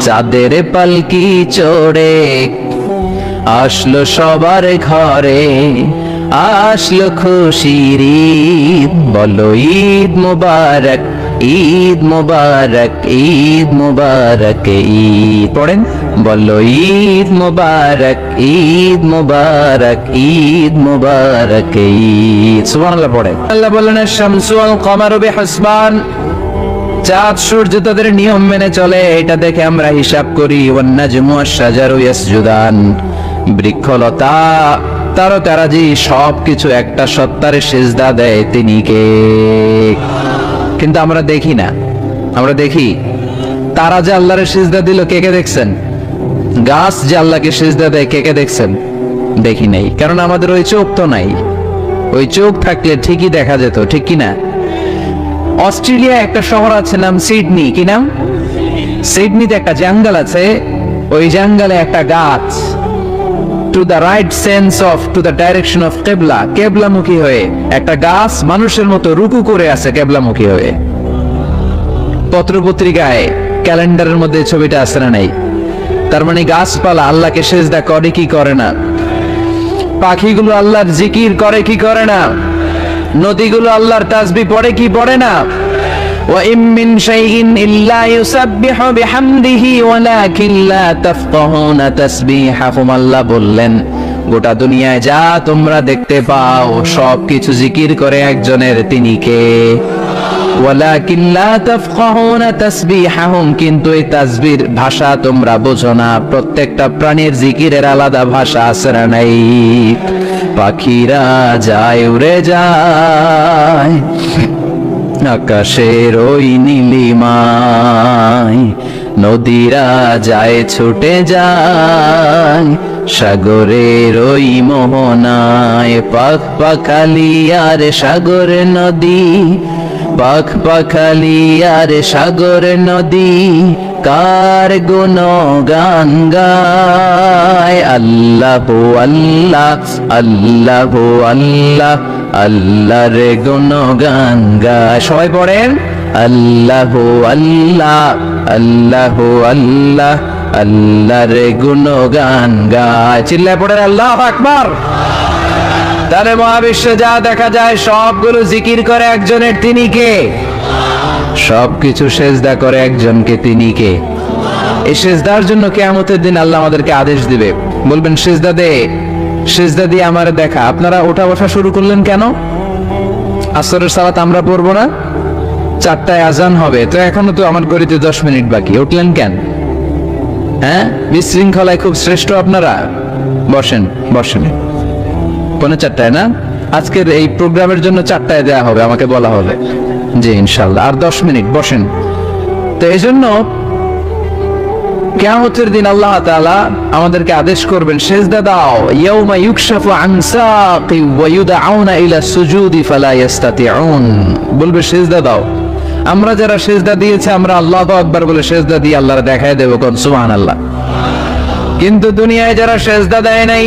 Speaker 1: চাঁদের পালকি চড়ে আসলো সবার ঘরে, আসলো খুশির ঈদ, বলো ঈদ মুবারক, ঈদ মুবারক, ঈদ মুবারক, ঈদ পড়েন, বলো ঈদ মুবারক, ঈদ মুবারক, ঈদ মুবারক, ঈদ। সুবহানাল্লাহ পড়েন। আল্লাহ বললেন শামসু ওয়াল কামারু বিহিসবান, চাঁদ সূর্য তাদের নিয়ম মেনে চলে, এটা দেখে আমরা হিসাব করি। ওয়ান নাজমু ওয়াশ শাজারু ইয়াসজুদান, বৃক্ষলতা তারকারাজি সবকিছু একটা সত্তারে সিজদা দেয়, তিনি কে? কিন্তু আমরা দেখি না। আমরা দেখি তারা যে আল্লাহরে সিজদা দিল, কে কে দেখছেন? গাছ যে আল্লাহকে সিজদা দেয়, কে কে দেখছেন? দেখি নাই, কারণ আমাদের ওই চোখ তো নাই। ওই চোখ থাকলে ঠিকই দেখা যেত, ঠিক কি না? অস্ট্রেলিয়া একটা শহর আছে নাম সিডনি, কি নাম? সিডনিতে একটা জঙ্গল আছে, ওই জঙ্গলে একটা গাছ, to the right sense of to the direction of কেবলা, কেবলামুখী হয়ে। একটা গাছ মানুষের মতো রুকু করে আছে কেবলামুখী হয়ে। পত্রপত্রিকায় ক্যালেন্ডারের মধ্যে ছবিটা আছে না নাই? তার মানে গাছপালা আল্লাহকে সেজদা করে কি করে না? পাখিগুলো আল্লাহর জিকির করে কি করে না? নদীগুলো আল্লাহর তাসবিহ পড়ে কি পড়ে না? ওয়া ইম মিন শাইইন ইল্লা ইউসাব্বিহু বিহামদিহি ওয়ালাকিন লা তাফকাহুনা তাসবিহাহুম। আল্লাহ বললেন, গোটা দুনিয়ায় যা তোমরা দেখতে পাও সবকিছু জিকির করে একজনের, তিনি কে? ওয়ালাকিন লা তাফকাহুনা তাসবিহাহুম, কিন্তু এই তাসবির ভাষা তোমরা বোঝো না। প্রত্যেকটা প্রাণীর জিকিরের আলাদা ভাষা আছে না নাই? পাখিরা যায় উড়ে যায় আকাশের ওই নীলিমায়, নদীরা যায় ছুটে যায় সাগরের ওই মোহনায়। পাখ পাখালি আর সাগর নদী, পাখ পাখালি আর সাগর নদী, কার গুণগান গায়। আল্লাহু আল্লাহ, আল্লাহু আল্লাহ, আল্লাহর গুণগান গায়। সবাই পড়েন আল্লাহু আল্লাহ, আল্লাহু আল্লাহ, আল্লাহর গুণগান গায়। চিল্লায় পড়েন আল্লাহু আকবার। তাহলে মহাবিশ্বে যা দেখা যায় সবগুলো জিকির করে একজনের, তিনি কে? সবকিছু সেজদা করে একজনকে, তিনি কে? এই সেজদার জন্য কিয়ামতের দিন আল্লাহ আমাদেরকে আদেশ দিবে, বলবেন সেজদা দে, সেজদা দিয়ে আমার দেখা। আপনারা ওঠা বসা শুরু করলেন কেন? আসরের সালাত আমরা পড়বো না? 4টায় আজান হবে, তো এখনো তো আমার ঘড়িতে 10 মিনিট বাকি, উঠলেন কেন? হ্যাঁ, বিশৃঙ্খলায় খুব শ্রেষ্ঠ আপনারা। বসেন বসেন। 4:45 না? আজকের এই প্রোগ্রামের জন্য 4টায় দেয়া হবে, আমাকে বলা হবে। জি ইনশাআল্লাহ, আর 10 মিনিট বসেন। তো এই জন্য কিয়ামতের দিন আল্লাহ তাআলা আমাদেরকে আদেশ করবেন সেজদা দাও। ইয়াউমা ইউকশাফু আন সাকি ওয়া ইউদআউনা ইলা সুজুদি ফালা ইস্তাতিউন। বলবে সেজদা দাও। আমরা যারা সেজদা দিয়েছি আমরা আল্লাহু আকবার বলে সেজদা দিয়ে আল্লাহর দেখায় দেব, কোন সুবহানাল্লাহ। কিন্তু দুনিয়ায় যারা সেজদা দেয় নাই,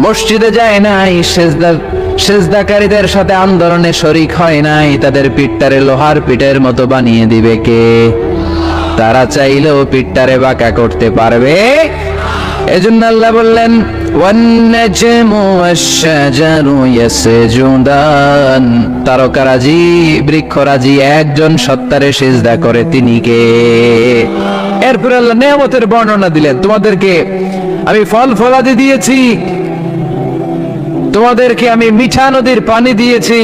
Speaker 1: মসজিদে যায় নাই, সেজদাকারীদের সাথে আন্দোলনে শরীক হয় নাই, তাদের পিঠটারে লোহার পিঠের মতো বানিয়ে দিবে কে? তারা চাইলেও পিঠটারে বাঁকা করতে পারবে? এজন্য আল্লাহ বললেন ওয়ান-নাজমু ওয়াশ-শাজারু ইয়াসজুদান। তারকারাজি, বৃক্ষরাজি একজন সত্তারে সিজদা করে, তিনি কে? এরপর আল্লাহ নিয়ামতের বর্ণনা দিলেন, তোমাদেরকে আমি ফল ফলাদি দিয়েছি, তোমাদেরকে আমি মিঠা নদীর পানি দিয়েছি,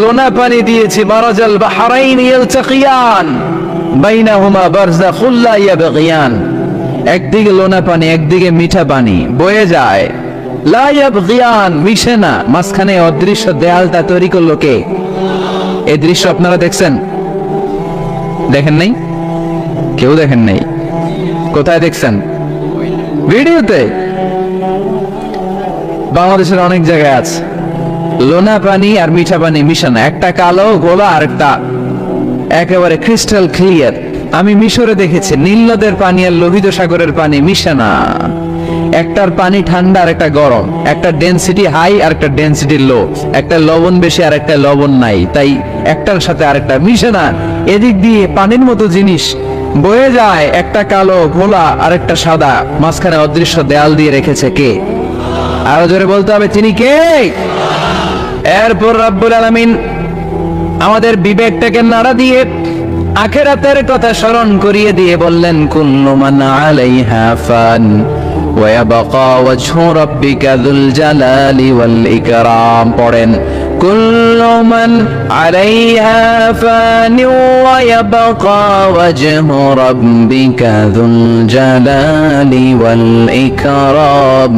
Speaker 1: লোনা পানি দিয়েছি। মারাজাল বাহরাইন ইয়ালতাকিয়ান বাইনাহুমা বারযাখুল লা ইয়াবগিয়ান। একদিকে লোনা পানি, একদিকে মিঠা পানি বয়ে যায়, লা ইয়াবগিয়ান, মিশে না। মাঝখানে অদৃশ্য দেয়ালটা তৈরি করলো কে? এই দৃশ্য আপনারা দেখছেন? দেখেন নাই? কেউ দেখেন নাই? কোথায় দেখছেন? ভিডিওতে। বাংলাদেশের অনেক জায়গায় আছে লোনা পানি আর মিঠা পানি মিশানো, একটা কালো গোলা আর একটা একেবারে ক্রিস্টাল ক্লিয়ার। আমি মিশরে দেখেছি নীল নদের পানি আর লোহিত সাগরের পানি মিশানা। একটার পানি ঠান্ডা আর একটা গরম, একটা ডেনসিটি হাই আর একটা ডেনসিটি লো, একটা লবণ বেশি আর একটা লবণ নাই, তাই একটার সাথে আরেকটা মিশে না। এদিক দিয়ে পানির মতো জিনিস বয়ে যায়, একটা কালো গোলা আর একটা সাদা, মাঝখানে অদৃশ্য দেয়াল দিয়ে রেখেছে কে? আরো জোরে বলতে হবে, তিনি কে? এরপর রব্বুল আলামিন আমাদের বিবেকটাকে নাড়া দিয়ে আখিরাতের কথা স্মরণ করিয়ে দিয়ে বললেন কুল্লু মান আলাইহা ফান ওয়া ইয়াবকা ওয়াজহু রাব্বিকা যুল জালালি ওয়াল ইকরাম। পড়েন কুল্লু মান আলাইহা ফান ওয়া ইয়াবকা ওয়াজহু রাব্বিকা যুল জালালি ওয়াল ইকরাম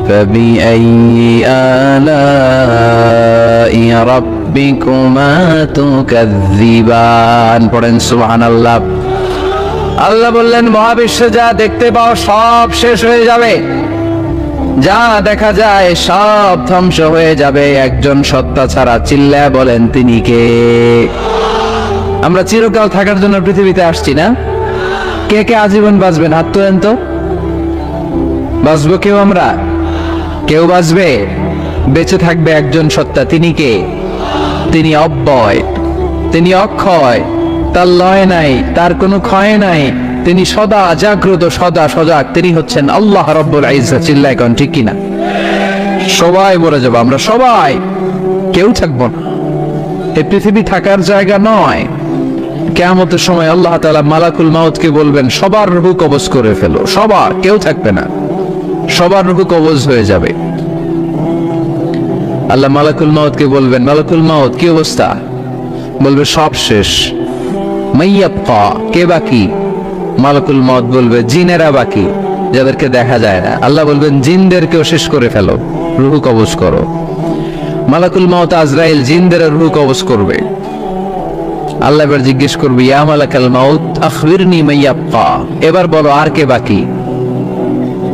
Speaker 1: فبأي آلاء ربكما تكذبان। পড়েন সুবহানাল্লাহ। আল্লাহ বললেন মহাবিশ্বে যা দেখতে পাও সব শেষ হয়ে যাবে, যা দেখা যায় সব ধ্বংস হয়ে যাবে একজন সত্তা ছাড়া। চিল্লায় বলেন তিনি কে? আমরা চিরকাল থাকার জন্য পৃথিবীতে আসছি না? কে কে আজীবন বাঁচবেন? হাত তোলেন তো। বাঁচবো কেউ? আমরা কেউ বাঁচবে? বেঁচে থাকবে একজন সত্তা, তিনি কে? তিনি অব্যয়, তিনি অক্ষয়, তার লয় নাই, তার কোনো ক্ষয় নাই, তিনি সদা জাগ্রত, সদা সজাগ, তিনি হচ্ছেন আল্লাহ রাব্বুল ইজ্জত। চিল্লায় কোন ঠিক কিনা? সবাই মরে যাবো আমরা, সবাই, কেউ থাকবো না। এই পৃথিবী থাকার জায়গা নয়। কিয়ামতের সময় আল্লাহ তাআলা মালাকুল মাউতকে বলবেন সবার রূহ কবজ করে ফেলো, সবার, কেউ থাকবে না, সবার রূহ কবজ হয়ে যাবে। আল্লাহ মালাকুল মাউতকে বলবেন, মালাকুল মাউত কি অবস্থা? বলবে সব শেষ। মাইয়াবকা, কে বাকি? মালাকুল মাউত বলবে জিনেরা বাকি, যাদেরকে দেখা যায় না। আল্লাহ বলবেন জিনদেরকেও শেষ করে ফেলো, রূহ কবজ করো। মালাকুল মাউত আজরাইল জিনদের রূহ কবজ করবে। আল্লাহ এবার জিজ্ঞেস করবে, ইয়া মালাকাল মাউত আখবিরনি মাইয়াবকা, এবার বলো আর কে বাকি?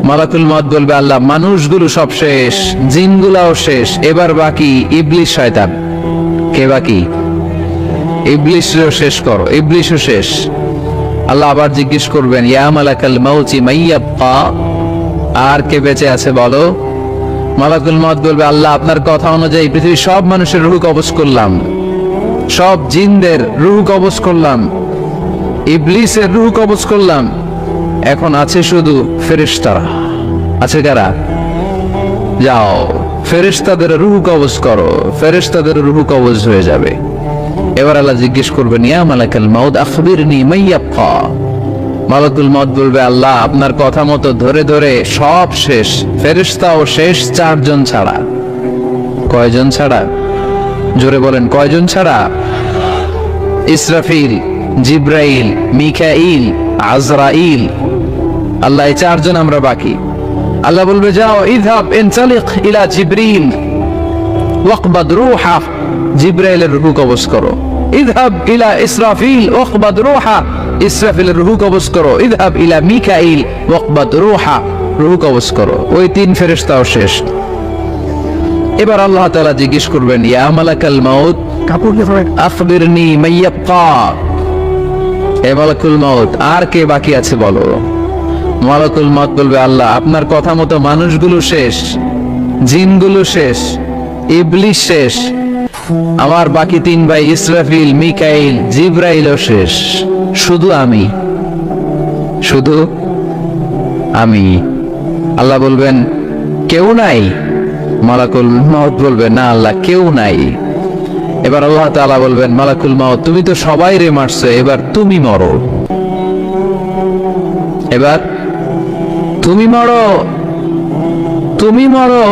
Speaker 1: মালাকুল মাউত বলবে, আল্লাহ মানুষগুলো সব শেষ, জিনগুলাও শেষ, এবার বাকি ইবলিস শয়তান। কে বাকি? ইবলিসও শেষ করো, ইবলিসও শেষ। আল্লাহ আবার জিজ্ঞেস করবেন, ইয়া মালাকাল মাউতি মাইয়াবকা, আর কে বেঁচে আছে বলো? মালাকুল মাউত বলবে, আল্লাহ আপনার কথা অনুযায়ী পৃথিবীর সব মানুষের রূহ কবজ করলাম, সব জিনদের রূহ কবজ করলাম, ইবলিসের রূহ কবজ করলাম, এখন আছে শুধু ফেরেশতারা। আছে কারা? যাও ফেরেশতাদের রূহ কবজ করো, ফেরেশতাদের রূহ কবজ হয়ে যাবে। এবার আল্লাহ জিজ্ঞেস করবেন, ইয়া মালাকাল মাউত আখবিরনি মাইয়াবকা। মালাকুল মাউত বলবে, আল্লাহ আপনার কথা মতো ধরে ধরে সব শেষ, ফেরেশতাও শেষ, চারজন ছাড়া। কয়জন ছাড়া? জোরে বলেন, কয়জন ছাড়া? ইসরাফিল, জিব্রাইল, মিকাইল, আজরাইল। আল্লাহ এই চারজন আমরা বাকি। আল্লাহ বলবে, যাও ইযহাব ইনতালিক ইলা জিবরিল ওয়াকবাদ রূহা, জিব্রাইলের রূহ কবজ করো। ইযহাব ইলা ইসরাফিল ওয়াকবাদ রূহা, ইসরাফিলের রূহ কবজ করো। ইযহাব ইলা মিকাইল ওয়াকবাদ রূহা, রূহ কবজ করো। ওই তিন ফেরেশতাও শেষ। এবার আল্লাহ তাআলা জিজ্ঞেস করবেন, ইয়া মালাকাল মাউত আখবিরনি মাইয়াবকা, হে মালাকুল মাউত আর কে বাকি আছে বলো? মালাকুল মাউত বলবে, আল্লাহ আপনার কথা মতো মানুষগুলো শেষ, জিনগুলো শেষ, ইবলিস শেষ, আমার বাকি তিন ভাই ইসরাফিল, মিকাইল, জিব্রাইলও শেষ, শুধু আমি, শুধু আমি। আল্লাহ বলবেন কেউ নাই? মালাকুল মাউত বলবে, না আল্লাহ কেউ নাই। এবার আল্লাহ তাআলা বলবেন, মালাকুল মাউত তুমি তো সবাই রে মারছো, এবার তুমি মরো, এবার তুমি মরো, তুমি মরো।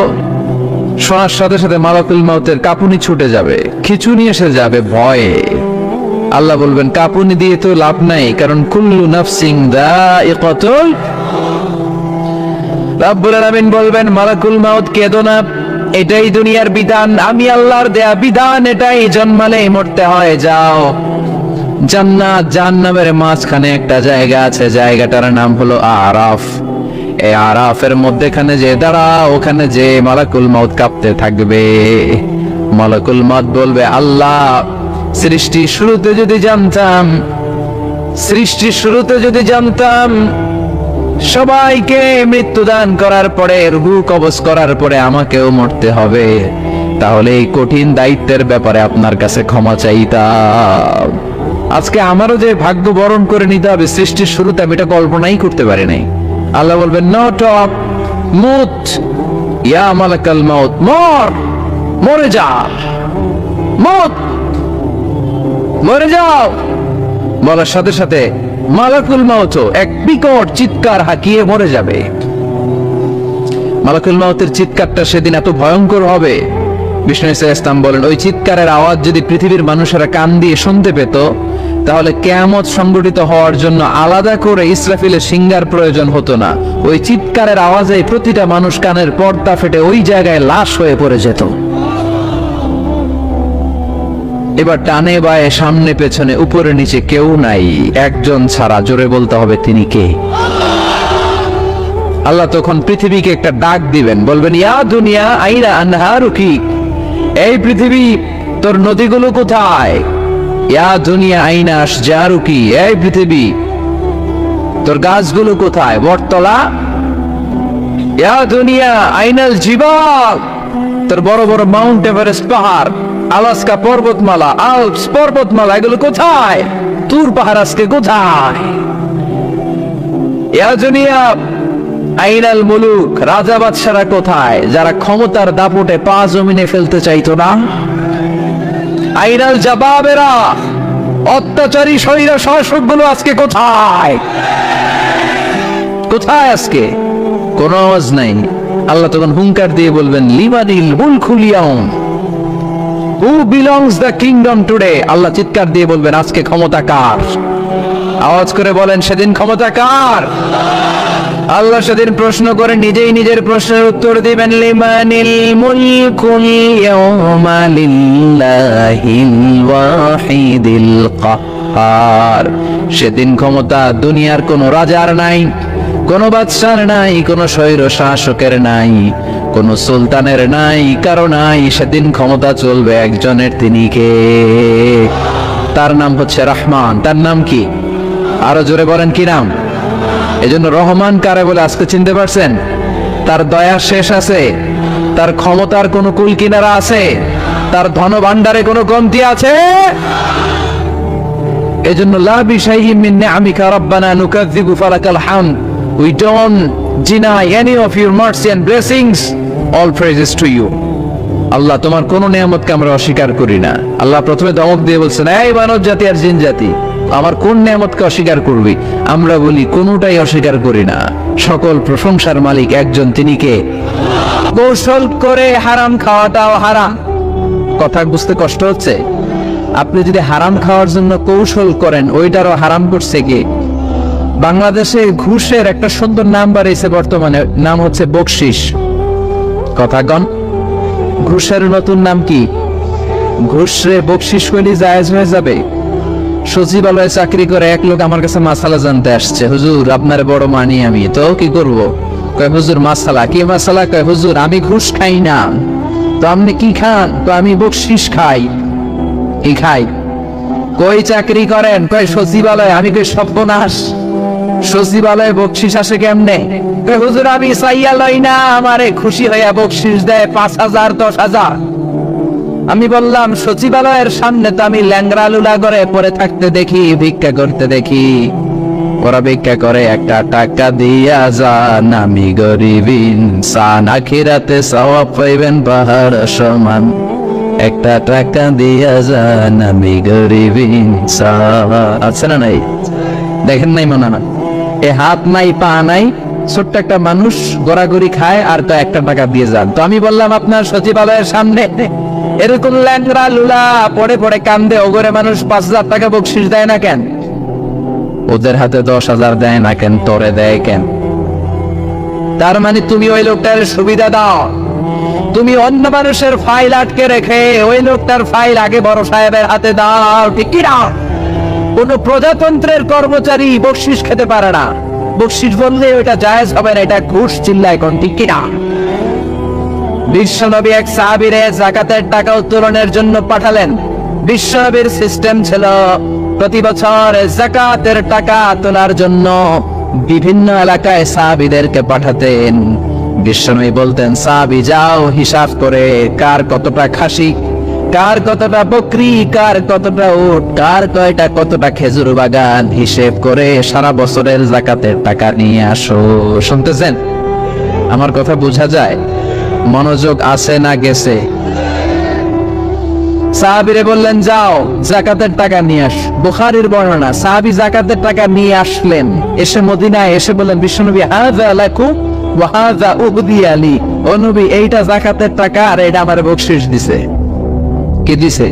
Speaker 1: শোনার সাথে সাথে মালাকুল মাউতের কাঁপুনি ছুটে যাবে, খিঁচুনি এসে যাবে ভয়ে। আল্লাহ বলবেন, কাঁপুনি দিয়ে তো লাভ নাই, কারণ কুল্লু নাফসিন যায়িকাতুল। রব্বুল আলামিন বলবেন, মালাকুল মাউত কেঁদো না, এটাই দুনিয়ার বিধান, আমি আল্লাহর দেয়া বিধান, এটাই, জন্মালেই মরতে হয়। যাও, জান্নাত জাহান্নামের মাঝখানে একটা জায়গা আছে, জায়গাটার নাম হলো আরাফ। এই আরাফের মধ্যখানে যে দাঁড়া, ওখানে যে মালাকুল মাউত কাঁপতে থাকবে। মালাকুল মাউত বলবে, আল্লাহ সৃষ্টির শুরুতে যদি জানতাম, সৃষ্টির শুরুতে যদি জানতাম সবাইকে মৃত্যুদান করার পরে, রূহ কবজ করার পরে আমাকেও মরতে হবে, তাহলে এই কঠিন দায়িত্বের ব্যাপারে আপনার কাছে ক্ষমা চাইতাম। আজকে আমারও যে ভাগ্য বরণ করে নিতে হবে সৃষ্টির শুরুতে, আমি এটা কল্পনাই করতে পারি নাই। আল্লাহ বলবেন, নট অফ মুত ইয়া মালাকাল মাউত, মর, মরে যা, মত, মরে যাও। বলার সাথে সাথে মালাকুল মাউত এক বিকট চিৎকার হাঁকিয়ে মরে যাবে। মালাকুল মাউতের চিৎকারটা সেদিন এত ভয়ঙ্কর হবে, বিষ্ণু ইসলাম বলেন, ওই চিৎকারের আওয়াজ যদি পৃথিবীর মানুষেরা কান দিয়ে শুনতে পেত, তাহলে কিয়ামত সংগঠিত হওয়ার জন্য আলাদা করে ইসরাফিলের সিংহার প্রয়োজন হতো না। ওই চিৎকারের আওয়াজে প্রতিটা মানুষ কানের পর্দা ফেটে ওই জায়গায় লাশ হয়ে পড়ে যেত। এবার ডানে বায়ে সামনে পেছনে উপরে নিচে কেউ নাই, একজন ছাড়া, জোরে বলতে হবে তিনি কে? আল্লাহ তখন পৃথিবীকে একটা ডাক দিবেন, বলবেন, ইয়া দুনিয়া আইনা আনহারুকি, এই পৃথিবী তোর নদীগুলো কোথায়? ইয়া দুনিয়া আইনা আশজারুকি, এই পৃথিবী তোর গাছগুলো কোথায়? বটতলা ইয়া দুনিয়া আইনাল জিবাল, তোর বড় বড় মাউন্ট এভারেস্ট পাহাড়, আলাস্কা পর্বতমালা, আল্পস পর্বতমালা, এগুলো কোথায়? তুর পাহাড় আজকে কোথায়? ইয়া দুনিয়া আইনাল মুলুক, রাজা বাদশারা কোথায়, যারা ক্ষমতার দাপটে পা জমিনে ফেলতে চাইতো না? আইনাল জাবাবেরা, অত্যাচারী স্বৈর শাসকগুলো আজকে কোথায়? কোথায় আজকে? কোন আওয়াজ নাই। আল্লাহ তখন হুঙ্কার দিয়ে বলবেন, লিমানিল মুলকুল ইয়াউম, who belongs the kingdom today. Allah চিৎকার দিয়ে বলবেন, আজকে ক্ষমতা কার? আওয়াজ করে বলেন, সেদিন ক্ষমতা কার? আল্লাহ সেদিন প্রশ্ন করে নিজেই নিজের প্রশ্নের উত্তর দিবেন, লিমানিল মুলকুল ইয়াউমা লিল্লাহিল ওয়াহিদিল কাহ্হার। সেদিন ক্ষমতা দুনিয়ার কোন রাজার নাই, কোন বাদশার নাই, কোন স্বৈর শাসকের নাই, কোন সুলতানের নাই, কারো নাই। সেদিন ক্ষমতা চলবে একজনের, তিনি কে? তার নাম হচ্ছে রহমান। তার নাম কি? আরো জোরে বলেন, কি নাম? এজন্য রহমান কারে বলে আজকে চিনতে পারছেন? তার দয়ার শেষ আছে? তার ক্ষমতার কোনো কুল কিনারা আছে? তার ধন ভান্ডারে কোনো কমতি আছে? এজন্য লা বিশাইইন মিন নিআমিকা রাব্বানা নুকাযযিবু ফালাকাল হামদ, we don't deny any of your mercy and blessings, all praises to you. আল্লাহ, তোমার কোন নিয়ামতকে আমরা অস্বীকার করি না। আল্লাহ প্রথমে ধমক দিয়ে বলছেন, এই মানব জাতি আর জিন জাতি, আমার কোন নিয়ামতকে অস্বীকার করবি? আমরা বলি কোনটাই অস্বীকার করি না। সকল প্রশংসার মালিক একজন, তিনি কে? কৌশল করে হারাম খাওয়াটাও হারাম। কথা বুঝতে কষ্ট হচ্ছে? আপনি যদি হারাম খাওয়ার জন্য কৌশল করেন, ওইটারও হারাম করছে কে? বাংলাদেশে ঘুষের একটা সুন্দর নাম বাড়িয়েছে বর্তমানে, নাম হচ্ছে বকশিস। কথা কন, ঘুষের নতুন নাম কি? ঘুষ রে বকশিস কইলে জায়েজ হয়ে যাবে? সচিবালয়ে চাকরি করে এক লোক আমার কাছে মাসালা জানতে আসছে, হুজুর আপনার বড় মানি আমি, তো কি করব? কয় হুজুর মাসালা কি? মাসালা? কয় হুজুর আমি ঘুষ খাই না। তো আপনি কি খান? তো আমি বকশিস খাই। কি খাই? কই চাকরি করেন? কয় সচিবালয়। আমি কই সর্বনাশ, সচিবালয়ে বকশিস আসে কেমনে? কয় হুজুর আমি চাইয়া লই না, আমারে খুশি হইয়া বকশিস দেয় 5,000 10,000। আমি বললাম, সচিবালয়ের সামনে তো আমি ল্যাংরা লুলা করে পরে থাকতে দেখি, ভিক্ষা করতে দেখি। ওরা ভিক্ষা করে, একটা টাকা দিয়া যান, আমি গরিব ইনসান, আখিরাতে সওয়াব পাইবেন পাহাড় সমান। একটা টাকা দিয়া যান, আমি গরিব ইনসান। আছে না নাই? দেখেন নাই মনে না? এ হাত নাই পা নাই, ছোট্ট একটা মানুষ গড়াগড়ি খায়, আর তো একটা টাকা দিয়ে যান। তো আমি বললাম, আপনার সচিবালয়ের সামনে এরকম ল্যাংরা লুলা পড়ে পড়ে কান্দে ওগরে মানুষ 5,000 টাকা বকশিস দেয় না কেন? ওদের হাতে 10,000 দেয় না কেন? তোরে দেয় কেন? তার মানে তুমি ওই লোকটার সুবিধা দাও, তুমি অন্য মানুষের ফাইল আটকে রেখে ওই লোকটার ফাইল আগে বড় সাহেবের হাতে দাও, ঠিক কি না? কোন প্রজাতন্ত্রের কর্মচারী বকশিস খেতে পারে না। বকশিস বললে ওটা জায়েজ হবে না, এটা ঘুষ। চিল্লায় কোন, ঠিক কি না? বিশ্বনবী এক সাহাবীরে যাকাতের টাকা উত্তোলনের জন্য পাঠালেন। বিশ্বনবীর সিস্টেম ছিল প্রতি বছর যাকাতের টাকা তোলার জন্য বিভিন্ন এলাকায় সাহাবীদেরকে পাঠাতেন। বিশ্বনবী বলতেন, সাহাবী যাও হিসাব করে কার কতটা খাসি, কার কতটা বকরি, কার কতটা উট, কার কয়টা কতটা খেজুর বাগান, হিসেব করে সারা বছরের যাকাতের টাকা নিয়ে আসো। শুনতেছেন? আমার কথা বোঝা যায়? মনোযোগ আছে না গেছে? সাহাবীরে বললেন, যাও যাকাতের টাকা নিয়ে আস। বুখারীর বর্ণনা, সাহাবী যাকাতের টাকা নিয়ে আসলেন। এসে মদিনায় এসে বললেন, বিশ্বনবী হাযা লাকুম ওয়া হাযা উবদিয়া লি। ও নবী, এইটা যাকাতের টাকা আর এটা আমারে বকশিশ দিছে। কি দিছে?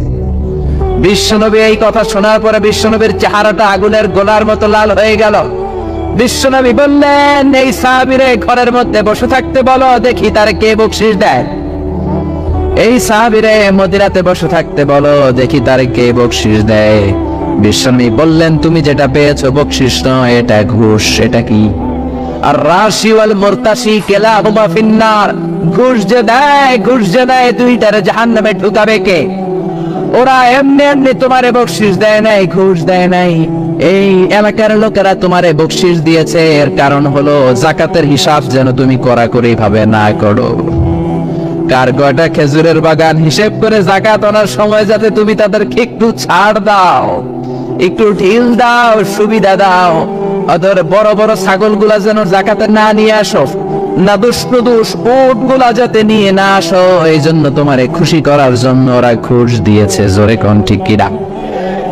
Speaker 1: বিশ্বনবী এই কথা শোনার পরে বিশ্বনবীর চেহারাটা আগুনের গোলার মতো লাল হয়ে গেল। বিশ্বনবী বললেন, এই সাহাবীরে ঘরের মধ্যে বসে থাকতে বলো, দেখি তার কে বকশিশ দেয়। এই সাহাবীরে মদিনাতে বসে থাকতে বলো, দেখি তার কে বকশিশ দেয়। বিশ্বনবী বললেন, তুমি যেটা পেয়েছো বকশিশ নয়, এটা ঘুষ। এটা কি? আর রাশি ওয়াল মুরতাশি কিলাহুমা ফিন্নার। ঘুষ যে দেয় দুইটারে জাহান্নামে ঢুকাবে কে? ওরা এমনি এমনি তোমারে বকশিস দেয় নাই, ঘুষ দেয় নাই। এই এলাকার লোকেরা তোমারে বকশিস দিয়েছে, এর কারণ হলো জাকাতের হিসাব যেন তুমি কড়াকড়ি ভাবে না করো। কার কয়টা খেজুরের বাগান হিসেব করে জাকাত আনার সময় যাতে তুমি তাদেরকে একটু ছাড় দাও, একটু ঢিল দাও, সুবিধা দাও। ওদের বড় বড় ছাগলগুলা যেন জাকাতে না নিয়ে আসো, না দুষ উট গুলা যাতে নিয়ে না আসো, এই জন্য তোমারে খুশি করার জন্য ওরা ঘুষ দিয়েছে। জোরে কোন ঠিক কিনা?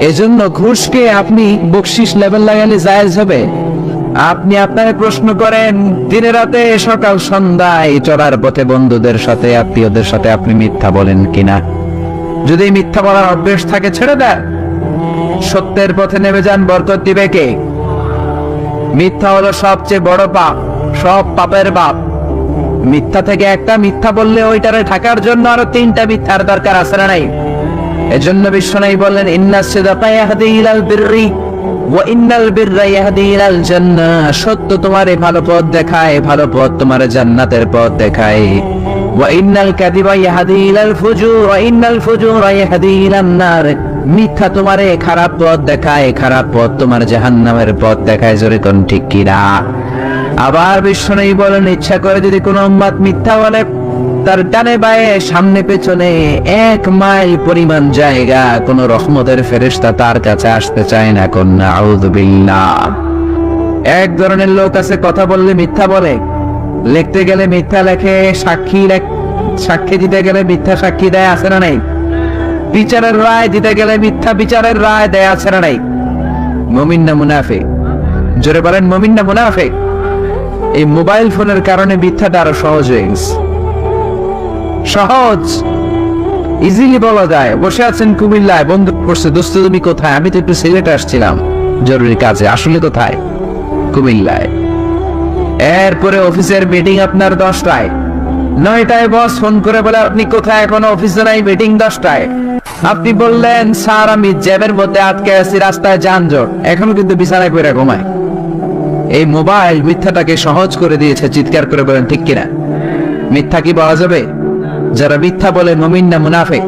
Speaker 1: এই জন্য ঘুষকে আপনি বকশিস লেভেল লাগালে জায়েজ হবে? আপনি আপনারে প্রশ্ন করেন, দিনে রাতে সকাল সন্ধ্যায় চলার পথে বন্ধুদের সাথে আত্মীয়দের সাথে আপনি মিথ্যা বলেন কিনা? যদি মিথ্যা বলার অভ্যেস থাকে ছেড়ে দেন, সত্যের পথে নেমে যান, বরকত দিবে কে? মিথ্যা হলো সবচেয়ে বড় পাপ, সব পাপের বাপ। মিথ্যা থেকে একটা মিথ্যা বললে ওইটারে ঢাকার জন্য আরো 3টা মিথ্যার দরকার আছে না নাই? এজন্য বিশ্বনবী বললেন, ইন্নাস সিদকা ইয়াহদি ইলাল বিররি ওয়া ইন্নাল বিররা ইয়াহদি ইলাল জান্নাহ। সত্য তোমারে ভালো পথ দেখায়, ভালো পথ তোমারে জান্নাতের পথ দেখায়। ওয়া ইন্নাল কাযিবা ইয়াহদি ইলাল ফুজুর ওয়া ইন্নাল ফুজুরা ইয়াহদি ইলান নার। মিথ্যা তোমারে খারাপ পথ দেখায়, খারাপ পথ তোমার জাহান্নামের পথ দেখায়। জোরে কোন ঠিক কিনা? আবার বিশ্বনবী বলেন, ইচ্ছা করে যদি কোনো উম্মত মিথ্যা বলে, তার ডানে বায়ে সামনে পেছনে 1 মাইল পরিমাণ জায়গা কোন রহমতের ফেরেশতা তার কাছে আসতে চায় না। কোন আউযু বিল্লাহ। এক ধরনের লোক আছে, কথা বললে মিথ্যা বলে, লিখতে গেলে মিথ্যা লেখে, সাক্ষী দিতে গেলে মিথ্যা সাক্ষী দেয়, আছে না নাই? বিচারের রায় দিতে গেলে মিথ্যা বিচারের রায় দেয়, আছে না নাই? মুমিন না মুনাফিক? জোরে বলেন, মুমিন না মুনাফিক? এই মোবাইল ফোনের কারণে মিথ্যাটা আরো সহজ হয়ে গেছে। সহজ, ইজিলি বলা যায়। বসে আছেন কুমিল্লায়, বন্ধু করছে, দোস্ত তুমি কোথায়? আমি তো একটু সিলেটে আসছিলাম জরুরি কাজে। আসলে কোথায়? কুমিল্লায়। এরপরে অফিসের মিটিং আপনার 10টায়, 9টায় বস ফোন করে বলে আপনি কোথায়? এখন অফিসে নাই, মিটিং 10টায়। আপনি বললেন, স্যার আমি জ্যামের মধ্যে আটকে আছি, রাস্তায় যানজট। এখনো কিন্তু বিছানায় পড়ে ঘুমায়। এই মোবাইল মিথ্যাটাকে সহজ করে দিয়েছে। চিৎকার করে বলেন ঠিক কিনা? মিথ্যা কি বলা যাবে? যারা মিথ্যা বলে মুমিন না মুনাফিক?